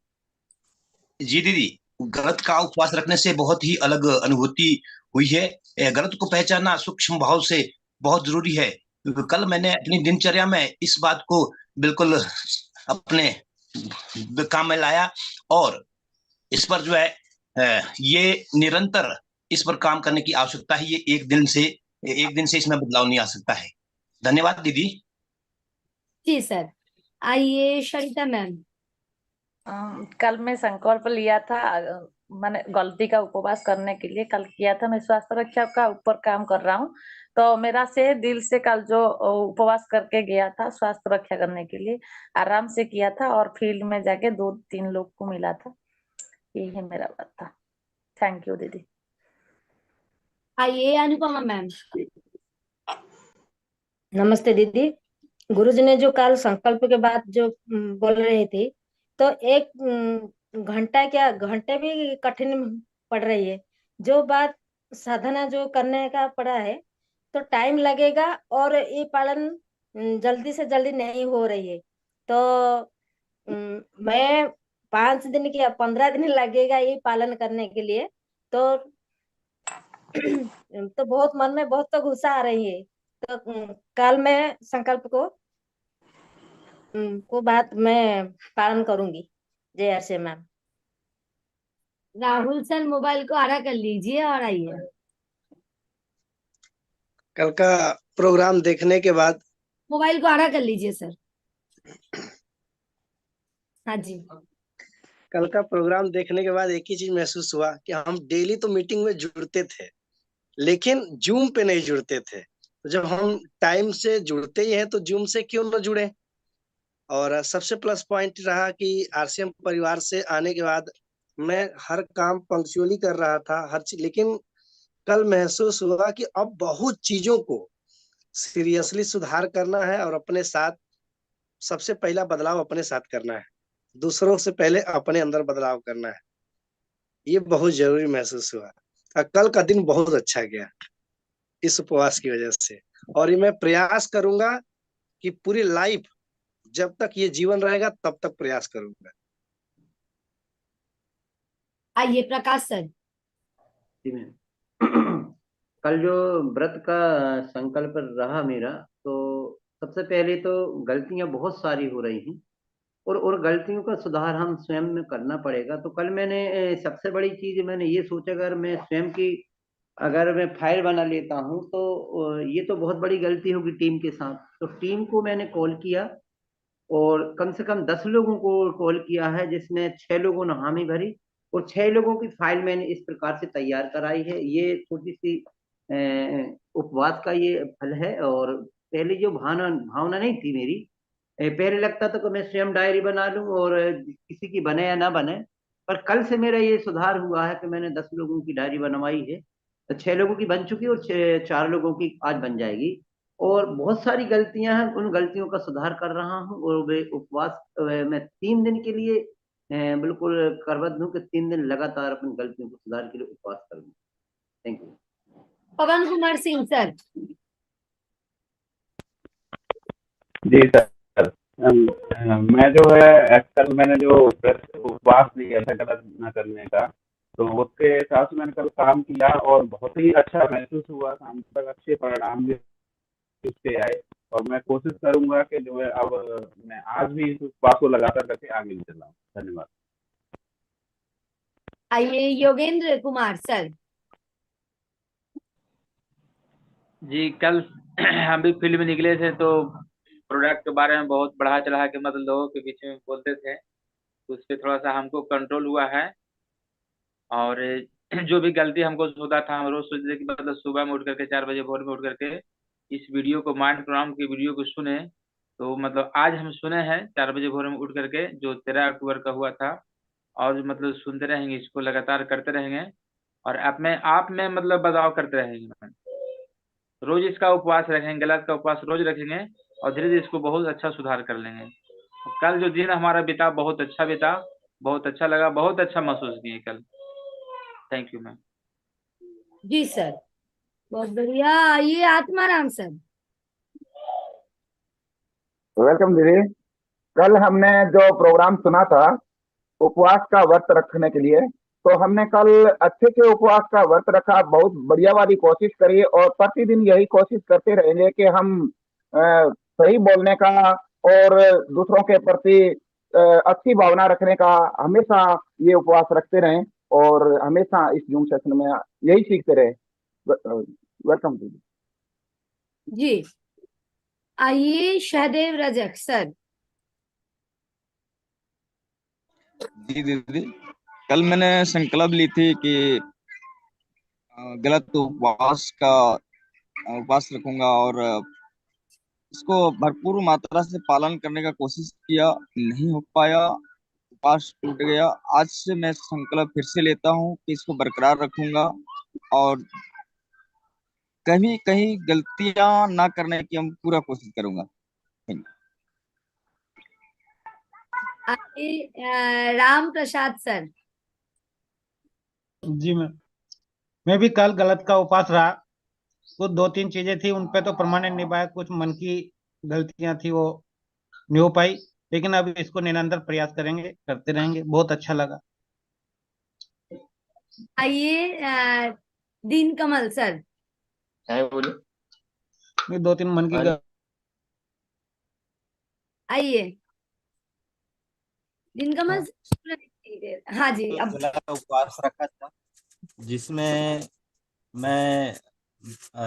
जी दीदी, गलत का उपवास रखने से बहुत ही अलग अनुभूति हुई है। गलत को पहचानना सूक्ष्म भाव से बहुत जरूरी है। कल मैंने अपनी दिनचर्या में इस बात को बिल्कुल अपने काम में लाया और इस पर जो है ये निरंतर इस पर काम करने की आवश्यकता है। ये एक दिन से इसमें बदलाव नहीं आ सकता है। धन्यवाद दीदी।
जी सर। आइए शरिता मैम।
कल मैं संकल्प लिया था,
मैंने गलती का उपवास करने के लिए कल किया था। मैं स्वास्थ्य रक्षा का ऊपर काम कर रहा हूँ, तो मेरा से दिल से कल जो उपवास करके गया था स्वास्थ्य रक्षा करने के लिए, आराम से किया था और फील्ड में जाके 2-3 लोग को मिला था। यही है मेरा बात था। थैंक यू दीदी।
आइए अनुपमा मैम। नमस्ते दीदी। गुरुजी ने जो कल संकल्प के बाद जो बोल रहे थे, तो एक घंटा क्या घंटे भी कठिन पड़ रही है। जो बात साधना जो करने का पड़ा है, तो टाइम लगेगा और ये पालन जल्दी से जल्दी नहीं हो रही है। तो मैं 5 दिन क्या 15 दिन लगेगा ये पालन करने के लिए। तो तो बहुत मन में बहुत तो गुस्सा आ रही है। तो कल मैं संकल्प को बात मैं पालन करूंगी। जय आरसे मैम। राहुल सर मोबाइल को आड़ा कर लीजिए और आइए।
कल का प्रोग्राम देखने के बाद
मोबाइल को आड़ा कर लीजिए सर। हाँ जी।
कल का प्रोग्राम देखने के बाद एक ही चीज महसूस हुआ कि हम डेली तो मीटिंग में जुड़ते थे, लेकिन जूम पे नहीं जुड़ते थे। तो जब हम टाइम से जुड़ते ही हैं तो जूम से क्यों न जुड़े। और सबसे प्लस पॉइंट रहा कि आरसीएम परिवार से आने के बाद मैं हर काम पंक्चुअली कर रहा था, हर चीज। लेकिन कल महसूस हुआ कि अब बहुत चीजों को सीरियसली सुधार करना है और अपने साथ सबसे पहला बदलाव अपने साथ करना है। दूसरों से पहले अपने अंदर बदलाव करना है। ये बहुत जरूरी महसूस हुआ और कल का दिन बहुत अच्छा गया इस उपवास की वजह से। और ये मैं प्रयास करूंगा कि पूरी लाइफ जब तक ये जीवन रहेगा तब तक प्रयास करूंगा।
आइए प्रकाश सर।
जी मैम। कल जो व्रत का संकल्प रहा मेरा, तो सबसे पहले तो गलतियां बहुत सारी हो रही हैं और गलतियों का सुधार हम स्वयं में करना पड़ेगा। तो कल मैंने सबसे बड़ी चीज मैंने ये सोचा, अगर मैं स्वयं की अगर मैं फाइल बना लेता हूँ तो ये तो बहुत बड़ी गलती होगी टीम के साथ। तो टीम को मैंने कॉल किया और कम से कम 10 लोगों को कॉल किया है, जिसमें 6 लोगों ने हामी भरी और 6 लोगों की फाइल मैंने इस प्रकार से तैयार कराई है। ये छोटी सी उपवास का ये फल है। और पहले जो भावना नहीं थी मेरी, पहले लगता था कि मैं स्वयं डायरी बना लूं और किसी की बने या ना बने, पर कल से मेरा ये सुधार हुआ है कि मैंने 10 लोगों की डायरी बनवाई है। तो 6 लोगों की बन चुकी और 4 लोगों की आज बन जाएगी। और बहुत सारी गलतियां हैं, उन गलतियों का सुधार कर रहा हूँ। और वे उपवास मैं 3 दिन के लिए बिल्कुल करबद्ध हूँ कि 3 दिन लगातार अपनी गलतियों को सुधार के लिए उपवास करूंगा। Thank you.
Pawan Kumar Singh sir.
जी सर, मैं जो है कल मैंने जो उपवास लिया था गलत न करने का, तो उसके हिसाब से मैंने कल काम किया और बहुत ही अच्छा महसूस हुआ। काम तक अच्छे परिणाम भी उसके आए और मैं कोशिश करूंगा कि जो है अब मैं आज भी इस उपवास को लगातार करके आगे भी चलाऊं। धन्यवाद।
आइए योगेंद्र कुमार सर।
जी, कल हम भी फील्ड में निकले थे तो प्रोडक्ट के बारे में बहुत बढ़ा चढ़ा के मतलब लोगों के बीच में बोलते थे, तो उस पर थोड़ा सा हमको कंट्रोल हुआ है। और जो भी गलती हमको होता था, हम रोज सोचते थे कि मतलब सुबह में उठ करके 4 बजे भोर में उठ करके इस वीडियो को, माइंड प्रोग्राम की वीडियो को सुने। तो मतलब आज हम सुने हैं 4 बजे भोर में उठ करके, जो 13 अक्टूबर का हुआ था। और मतलब सुनते रहेंगे, इसको लगातार करते रहेंगे और अपने आप में मतलब बदलाव करते रहेंगे। रोज इसका उपवास रखेंगे, गलत का उपवास रोज रखेंगे और धीरे धीरे इसको बहुत अच्छा सुधार कर लेंगे। कल जो दिन हमारा बीता बहुत अच्छा बीता, बहुत अच्छा लगा, बहुत अच्छा महसूस किए कल। Thank you ma'am.
जी सर, बहुत बढ़िया। आइए आत्माराम सर।
वेलकम दीदी। कल हमने जो प्रोग्राम सुना था उपवास का व्रत रखने के लिए, तो हमने कल अच्छे से उपवास का व्रत रखा, बहुत बढ़िया वाली कोशिश करी और प्रतिदिन यही कोशिश करते रहेंगे कि हम सही बोलने का और दूसरों के प्रति अच्छी भावना रखने का हमेशा ये उपवास रखते रहें और हमेशा इस जूम सेशन में यही सीखते रहे। वेलकम दीदी।
जी आइए सहदेव रजक सर।
जी दीदी,
कल मैंने संकल्प ली थी कि गलत उपवास रखूंगा और इसको भरपूर मात्रा से पालन करने का कोशिश किया, नहीं हो पाया, उपवास टूट गया। आज से मैं संकल्प फिर से लेता हूँ कि इसको बरकरार रखूंगा और कहीं कहीं गलतियां ना करने की हम पूरा कोशिश करूंगा।
आगे राम प्रसाद सर।
जी मैं भी कल गलत का उपवास रहा। कुछ 2-3 चीजें थी उन पे तो परमानेंट निभाया, कुछ मन की गलतियां थी वो नहीं हो पाई, लेकिन अब इसको निरंतर प्रयास करेंगे, करते रहेंगे। बहुत अच्छा लगा।
आइए दीन कमल सर।
बोले 2-3 मन की
आइए दीन कमल। हाँ जी, अब
उपवास रखा था जिसमें मैं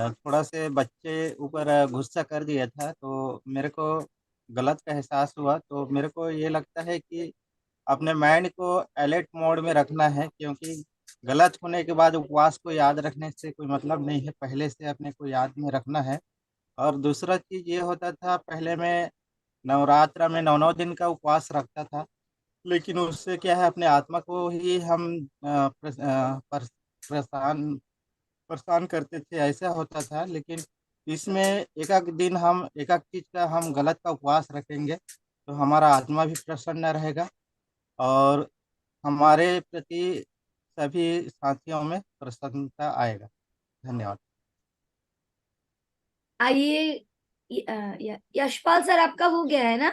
थोड़ा से बच्चे ऊपर गुस्सा कर दिया था, तो मेरे को गलत का एहसास हुआ। तो मेरे को ये लगता है कि अपने माइंड को अलर्ट मोड में रखना है, क्योंकि गलत होने के बाद उपवास को याद रखने से कोई मतलब नहीं है, पहले से अपने को याद में रखना है। और दूसरा चीज़ ये होता था, पहले मैं नवरात्र में 9 दिन का उपवास रखता था, लेकिन उससे क्या है, अपने आत्मा को ही हम परेशान करते थे, ऐसा होता था। लेकिन इसमें एक एक दिन हम एक एक चीज का हम गलत का उपवास रखेंगे तो हमारा आत्मा भी प्रसन्न रहेगा और हमारे प्रति सभी साथियों में प्रसन्नता आएगा। धन्यवाद।
आइए यशपाल सर, आपका हो गया है ना?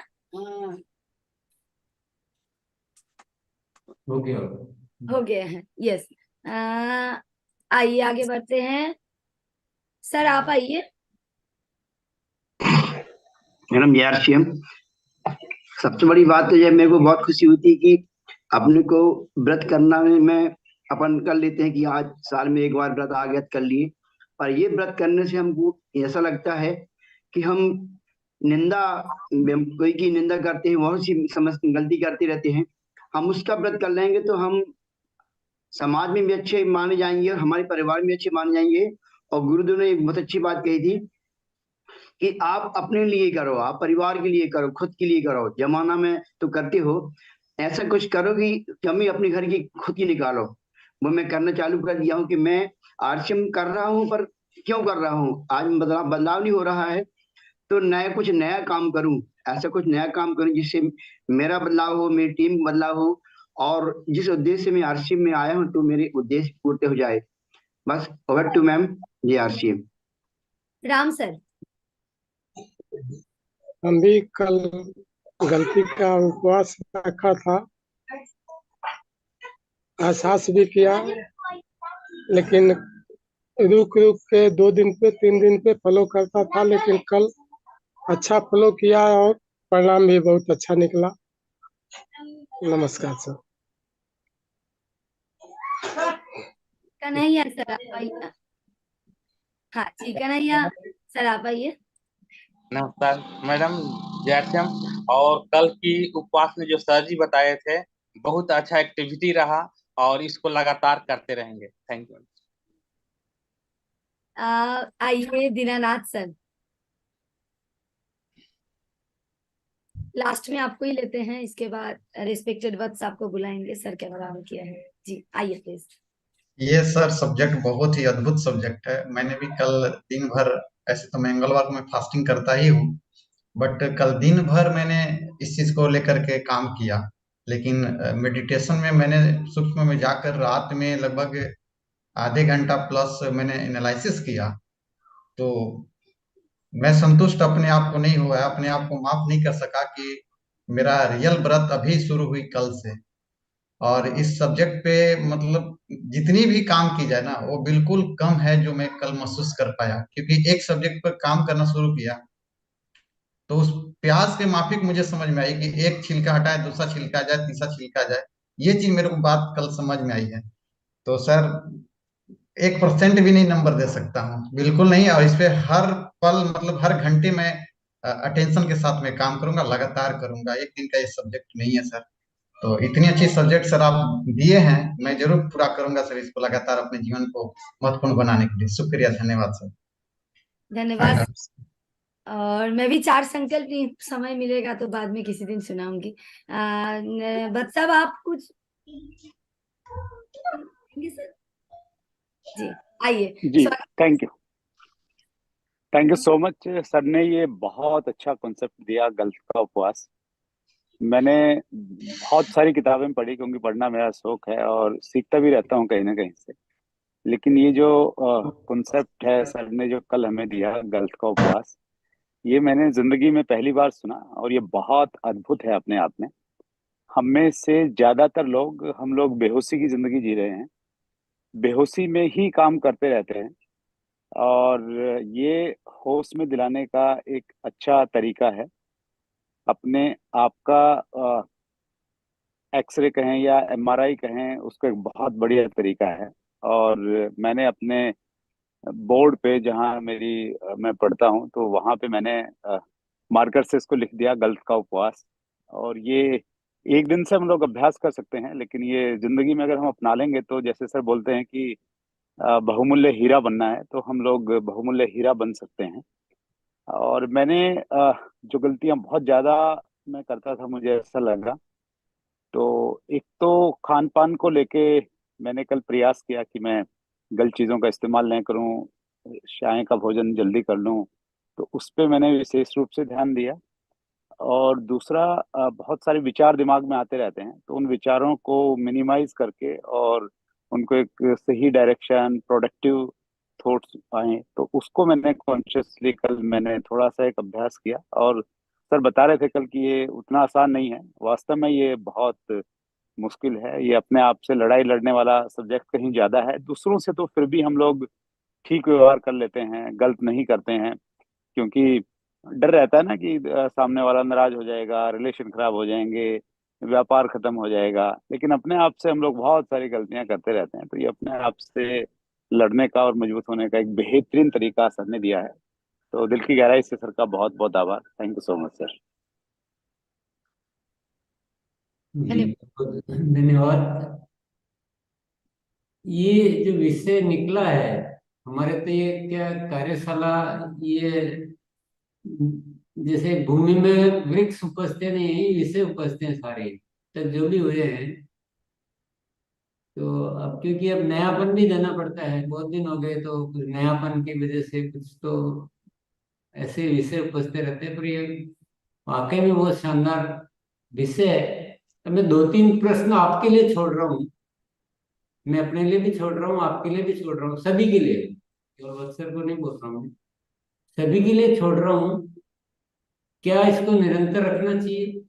हो गया है, यस। आइए आगे बढ़ते हैं। सर आप आइए।
मैडम जय। सबसे बड़ी बात तो ये मेरे को बहुत खुशी होती है कि अपने को व्रत करना में अपन कर लेते हैं कि आज साल में एक बार व्रत आ गया कर लिए, पर ये व्रत करने से हमको ऐसा लगता है कि हम कोई की निंदा करते हैं, बहुत सी गलती करते रहते हैं। हम उसका व्रत कर लेंगे तो हम समाज में भी अच्छे माने जाएंगे और हमारे परिवार में अच्छे माने जाएंगे। और गुरुदेव ने एक बहुत अच्छी बात कही थी कि आप अपने लिए करो, आप परिवार के लिए करो, खुद के लिए करो। जमाना में तो करते हो, ऐसा कुछ करो कि कमी अपने घर की खुद की निकालो। वो मैं करना चालू कर दिया हूँ कि मैं आरसीएम कर रहा हूँ, पर क्यों कर रहा हूँ, आज बदलाव नहीं हो रहा है तो कुछ नया काम करूं, ऐसा कुछ नया काम करूं जिससे मेरा बदलाव हो, मेरी टीम बदलाव हो, और जिस उद्देश्य से मैं आरसीएम में आया हूं तो मेरे उद्देश्य पूरे हो जाए। बस ओवर टू मैम जी आरसीएम।
राम सर।
हम भी कल गलती का उपवास रखा था, एहसास भी किया, लेकिन रुक रुक के 2 दिन पे 3 दिन पे फॉलो करता था, लेकिन कल अच्छा फॉलो किया और परिणाम भी बहुत अच्छा निकला। नमस्कार सर।
कन्हैया सर आप आइए। हाँ जी कन्हैया सर आप आइए।
नमस्कार मैडम जयश्याम। और कल की उपवास में जो सर जी बताए थे बहुत अच्छा एक्टिविटी रहा और इसको लगातार करते रहेंगे। Thank you.
आइए दीनानाथ सर। लास्ट में आपको ही लेते हैं, इसके बाद रिस्पेक्टेड वत्स आपको बुलाएंगे। सर क्या बराबर किया है जी, आइए प्लीज।
ये सर सब्जेक्ट बहुत ही अद्भुत सब्जेक्ट है। मैंने भी कल दिन भर, ऐसे तो मंगलवार को मैं फास्टिंग करता ही हूँ, बट कल दिन भर मैंने इस चीज को लेकर के काम किया। लेकिन मेडिटेशन में मैंने सूक्ष्म में जाकर रात में लगभग आधे घंटा प्लस मैंने एनालिसिस किया, तो मैं संतुष्ट अपने आप को नहीं हुआ, अपने आप को माफ नहीं कर सका कि मेरा रियल व्रत अभी शुरू हुई कल से। और इस सब्जेक्ट पे मतलब जितनी भी काम की जाए ना, वो बिल्कुल कम है जो मैं कल महसूस कर पाया, क्योंकि एक सब्जेक्ट पर काम करना शुरू किया तो उस प्यास के माफिक मुझे समझ में आई कि एक छिलका हटाए दूसरा छिलका आ जाए, तीसरा छिलका आ जाए। ये चीज मेरे को बात कल समझ में आई है। तो सर 1% भी नहीं नंबर दे सकता हूँ, बिल्कुल नहीं। और इस पे हर पल मतलब हर घंटे में अटेंशन के साथ में काम करूंगा, लगातार करूंगा। एक दिन का ये सब्जेक्ट नहीं है सर। तो इतनी अच्छी सब्जेक्ट सर आप दिए हैं, मैं जरूर पूरा करूंगा सर इसको लगातार अपने जीवन को महत्वपूर्ण बनाने के लिए। शुक्रिया, धन्यवाद सर।
धन्यवाद। और मैं भी 4 संकल्प समय मिलेगा तो बाद में किसी दिन सुनाऊंगी। भट्ट साहब आप कुछ सर? जी आइए।
जी, thank you so much. Sir ने ये बहुत अच्छा कॉन्सेप्ट दिया, गल्फ का उपवास। मैंने बहुत सारी किताबें पढ़ी क्योंकि पढ़ना मेरा शौक है और सीखता भी रहता हूँ कहीं ना कहीं से। लेकिन ये जो कॉन्सेप्ट है सर ने जो कल हमें दिया, गल्फ का उपवास, ये मैंने जिंदगी में पहली बार सुना और ये बहुत अद्भुत है अपने आप में। हम में से ज्यादातर लोग, हम लोग बेहोशी की जिंदगी जी रहे हैं, बेहोशी में ही काम करते रहते हैं। और ये होश में दिलाने का एक अच्छा तरीका है। अपने आप का एक्सरे कहें या एमआरआई कहें, उसका एक बहुत बढ़िया तरीका है। और मैंने अपने बोर्ड पे, जहाँ मैं पढ़ता हूँ, तो वहाँ पे मैंने मार्कर से इसको लिख दिया, गल्फ का उपवास। और ये एक दिन से हम लोग अभ्यास कर सकते हैं, लेकिन ये जिंदगी में अगर हम अपना लेंगे तो जैसे सर बोलते हैं कि बहुमूल्य हीरा बनना है, तो हम लोग बहुमूल्य हीरा बन सकते हैं। और मैंने जो गलतियां बहुत ज्यादा मैं करता था, मुझे ऐसा लगा, तो एक तो खान पान को लेके मैंने कल प्रयास किया कि मैं गलत चीज़ों का इस्तेमाल नहीं करूं, चाय का भोजन जल्दी कर लूं। तो उस पे मैंने विशेष रूप से ध्यान दिया। और दूसरा, बहुत सारे विचार दिमाग में आते रहते हैं, तो उन विचारों को मिनिमाइज करके और उनको एक सही डायरेक्शन, प्रोडक्टिव थॉट्स आए, तो उसको मैंने कॉन्शियसली कल मैंने थोड़ा सा एक अभ्यास किया। और सर बता रहे थे कल कि ये उतना आसान नहीं है, वास्तव में ये बहुत मुश्किल है। ये अपने आप से लड़ाई लड़ने वाला सब्जेक्ट कहीं ज्यादा है। दूसरों से तो फिर भी हम लोग ठीक व्यवहार कर लेते हैं, गलत नहीं करते हैं, क्योंकि डर रहता है ना कि सामने वाला नाराज हो जाएगा, रिलेशन खराब हो जाएंगे, व्यापार खत्म हो जाएगा। लेकिन अपने आप से हम लोग बहुत सारी गलतियां करते रहते हैं। तो ये अपने आप से लड़ने का और मजबूत होने का एक बेहतरीन तरीका सर ने दिया है। तो दिल की गहराई से सर का बहुत बहुत आभार। Thank you so much sir.
जी धन्यवाद। ये जो विषय निकला है हमारे, तो ये क्या कार्यशाला, ये जैसे भूमि में वृक्ष उपजते नहीं है, विषय उपजते हैं सारे, तक जो भी हुए हैं। तो अब क्योंकि अब नयापन भी देना पड़ता है, बहुत दिन हो गए, तो कुछ नयापन की वजह से कुछ तो ऐसे विषय उपजते रहते हैं। पर ये वाकई में बहुत शानदार विषय है। तो मैं 2-3 प्रश्न आपके लिए छोड़ रहा हूँ, मैं अपने लिए भी छोड़ रहा हूँ, आपके लिए भी छोड़ रहा हूँ, सभी के लिए, केवल अक्सर को नहीं बोल रहा हूँ, सभी के लिए छोड़ रहा हूँ। क्या इसको निरंतर रखना चाहिए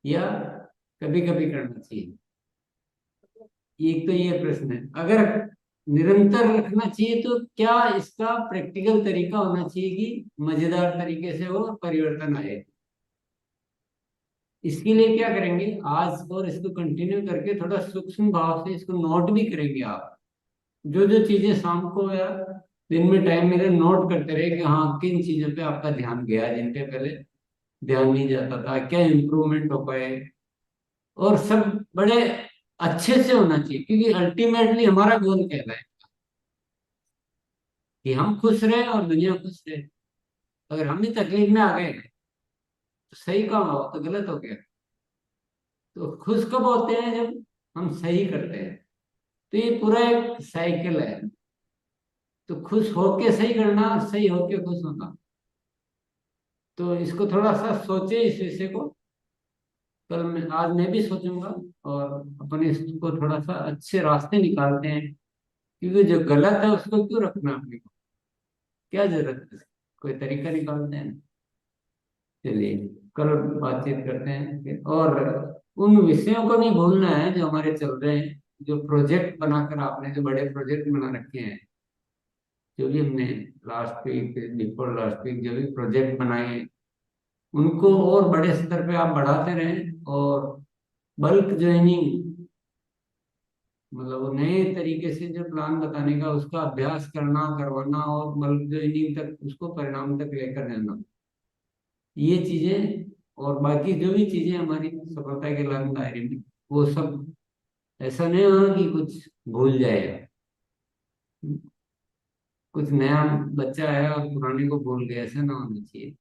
या कभी कभी करना चाहिए? एक तो ये प्रश्न है। अगर निरंतर रखना चाहिए तो क्या इसका प्रैक्टिकल तरीका होना चाहिए कि मजेदार तरीके से वो परिवर्तन आए? इसके लिए क्या करेंगे आज, और इसको कंटिन्यू करके थोड़ा सूक्ष्म भाव से इसको नोट भी करेंगे आप। जो जो चीजें शाम को या दिन में टाइम मिले, नोट करते रहे कि हाँ किन चीजों पे आपका ध्यान गया, जिन पे पहले ध्यान नहीं जाता था, क्या इम्प्रूवमेंट हो पाए। और सब बड़े अच्छे से होना चाहिए, क्योंकि अल्टीमेटली हमारा गोल क्या है कि हम खुश रहे और दुनिया खुश रहे। अगर हम ही तकलीफ में आ गए तो सही काम हो तो गलत हो गया। तो खुश कब होते हैं? जब हम सही करते हैं। तो ये पूरा एक साइकिल है। तो खुश होके सही करना, सही होके खुश होना। तो इसको थोड़ा सा सोचे इस विषय को। कल मैं, आज मैं भी सोचूंगा और अपने इसको थोड़ा सा अच्छे रास्ते निकालते हैं। क्योंकि जो गलत है उसको क्यों रखना, अपने को क्या जरूरत है, कोई तरीका निकालते हैं। चलिए कल बातचीत करते हैं। और उन विषयों को नहीं भूलना है जो हमारे चल रहे हैं, जो प्रोजेक्ट बनाकर आपने जो बड़े प्रोजेक्ट बना रखे हैं, जो भी हमने last week, before last week जो भी प्रोजेक्ट बनाए, उनको और बड़े स्तर पे आप बढ़ाते रहें। और बल्क ज्वाइनिंग, मतलब वो नए तरीके से जो प्लान बताने का, उसका अभ्यास करना, करवाना, और बल्क ज्वाइनिंग तक उसको परिणाम तक लेकर जाना, ये चीजें और बाकी जो भी चीजें हमारी सफलता के लाभ दायरे में, वो सब ऐसा नहीं होगा कि कुछ भूल जाएगा। कुछ नया बच्चा आया और पुराने को भूल गया, ऐसा ना होना चाहिए।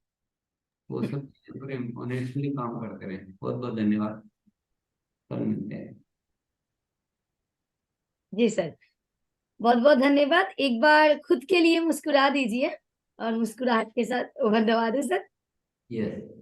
वो सब चीजें पर ऑनेस्टली काम करते रहे। बहुत बहुत धन्यवाद। कल मिलते हैं।
जी सर, बहुत बहुत धन्यवाद। एक बार खुद के लिए मुस्कुरा दीजिए और मुस्कुराहट के साथ ओवर दबा दो सर।
यस।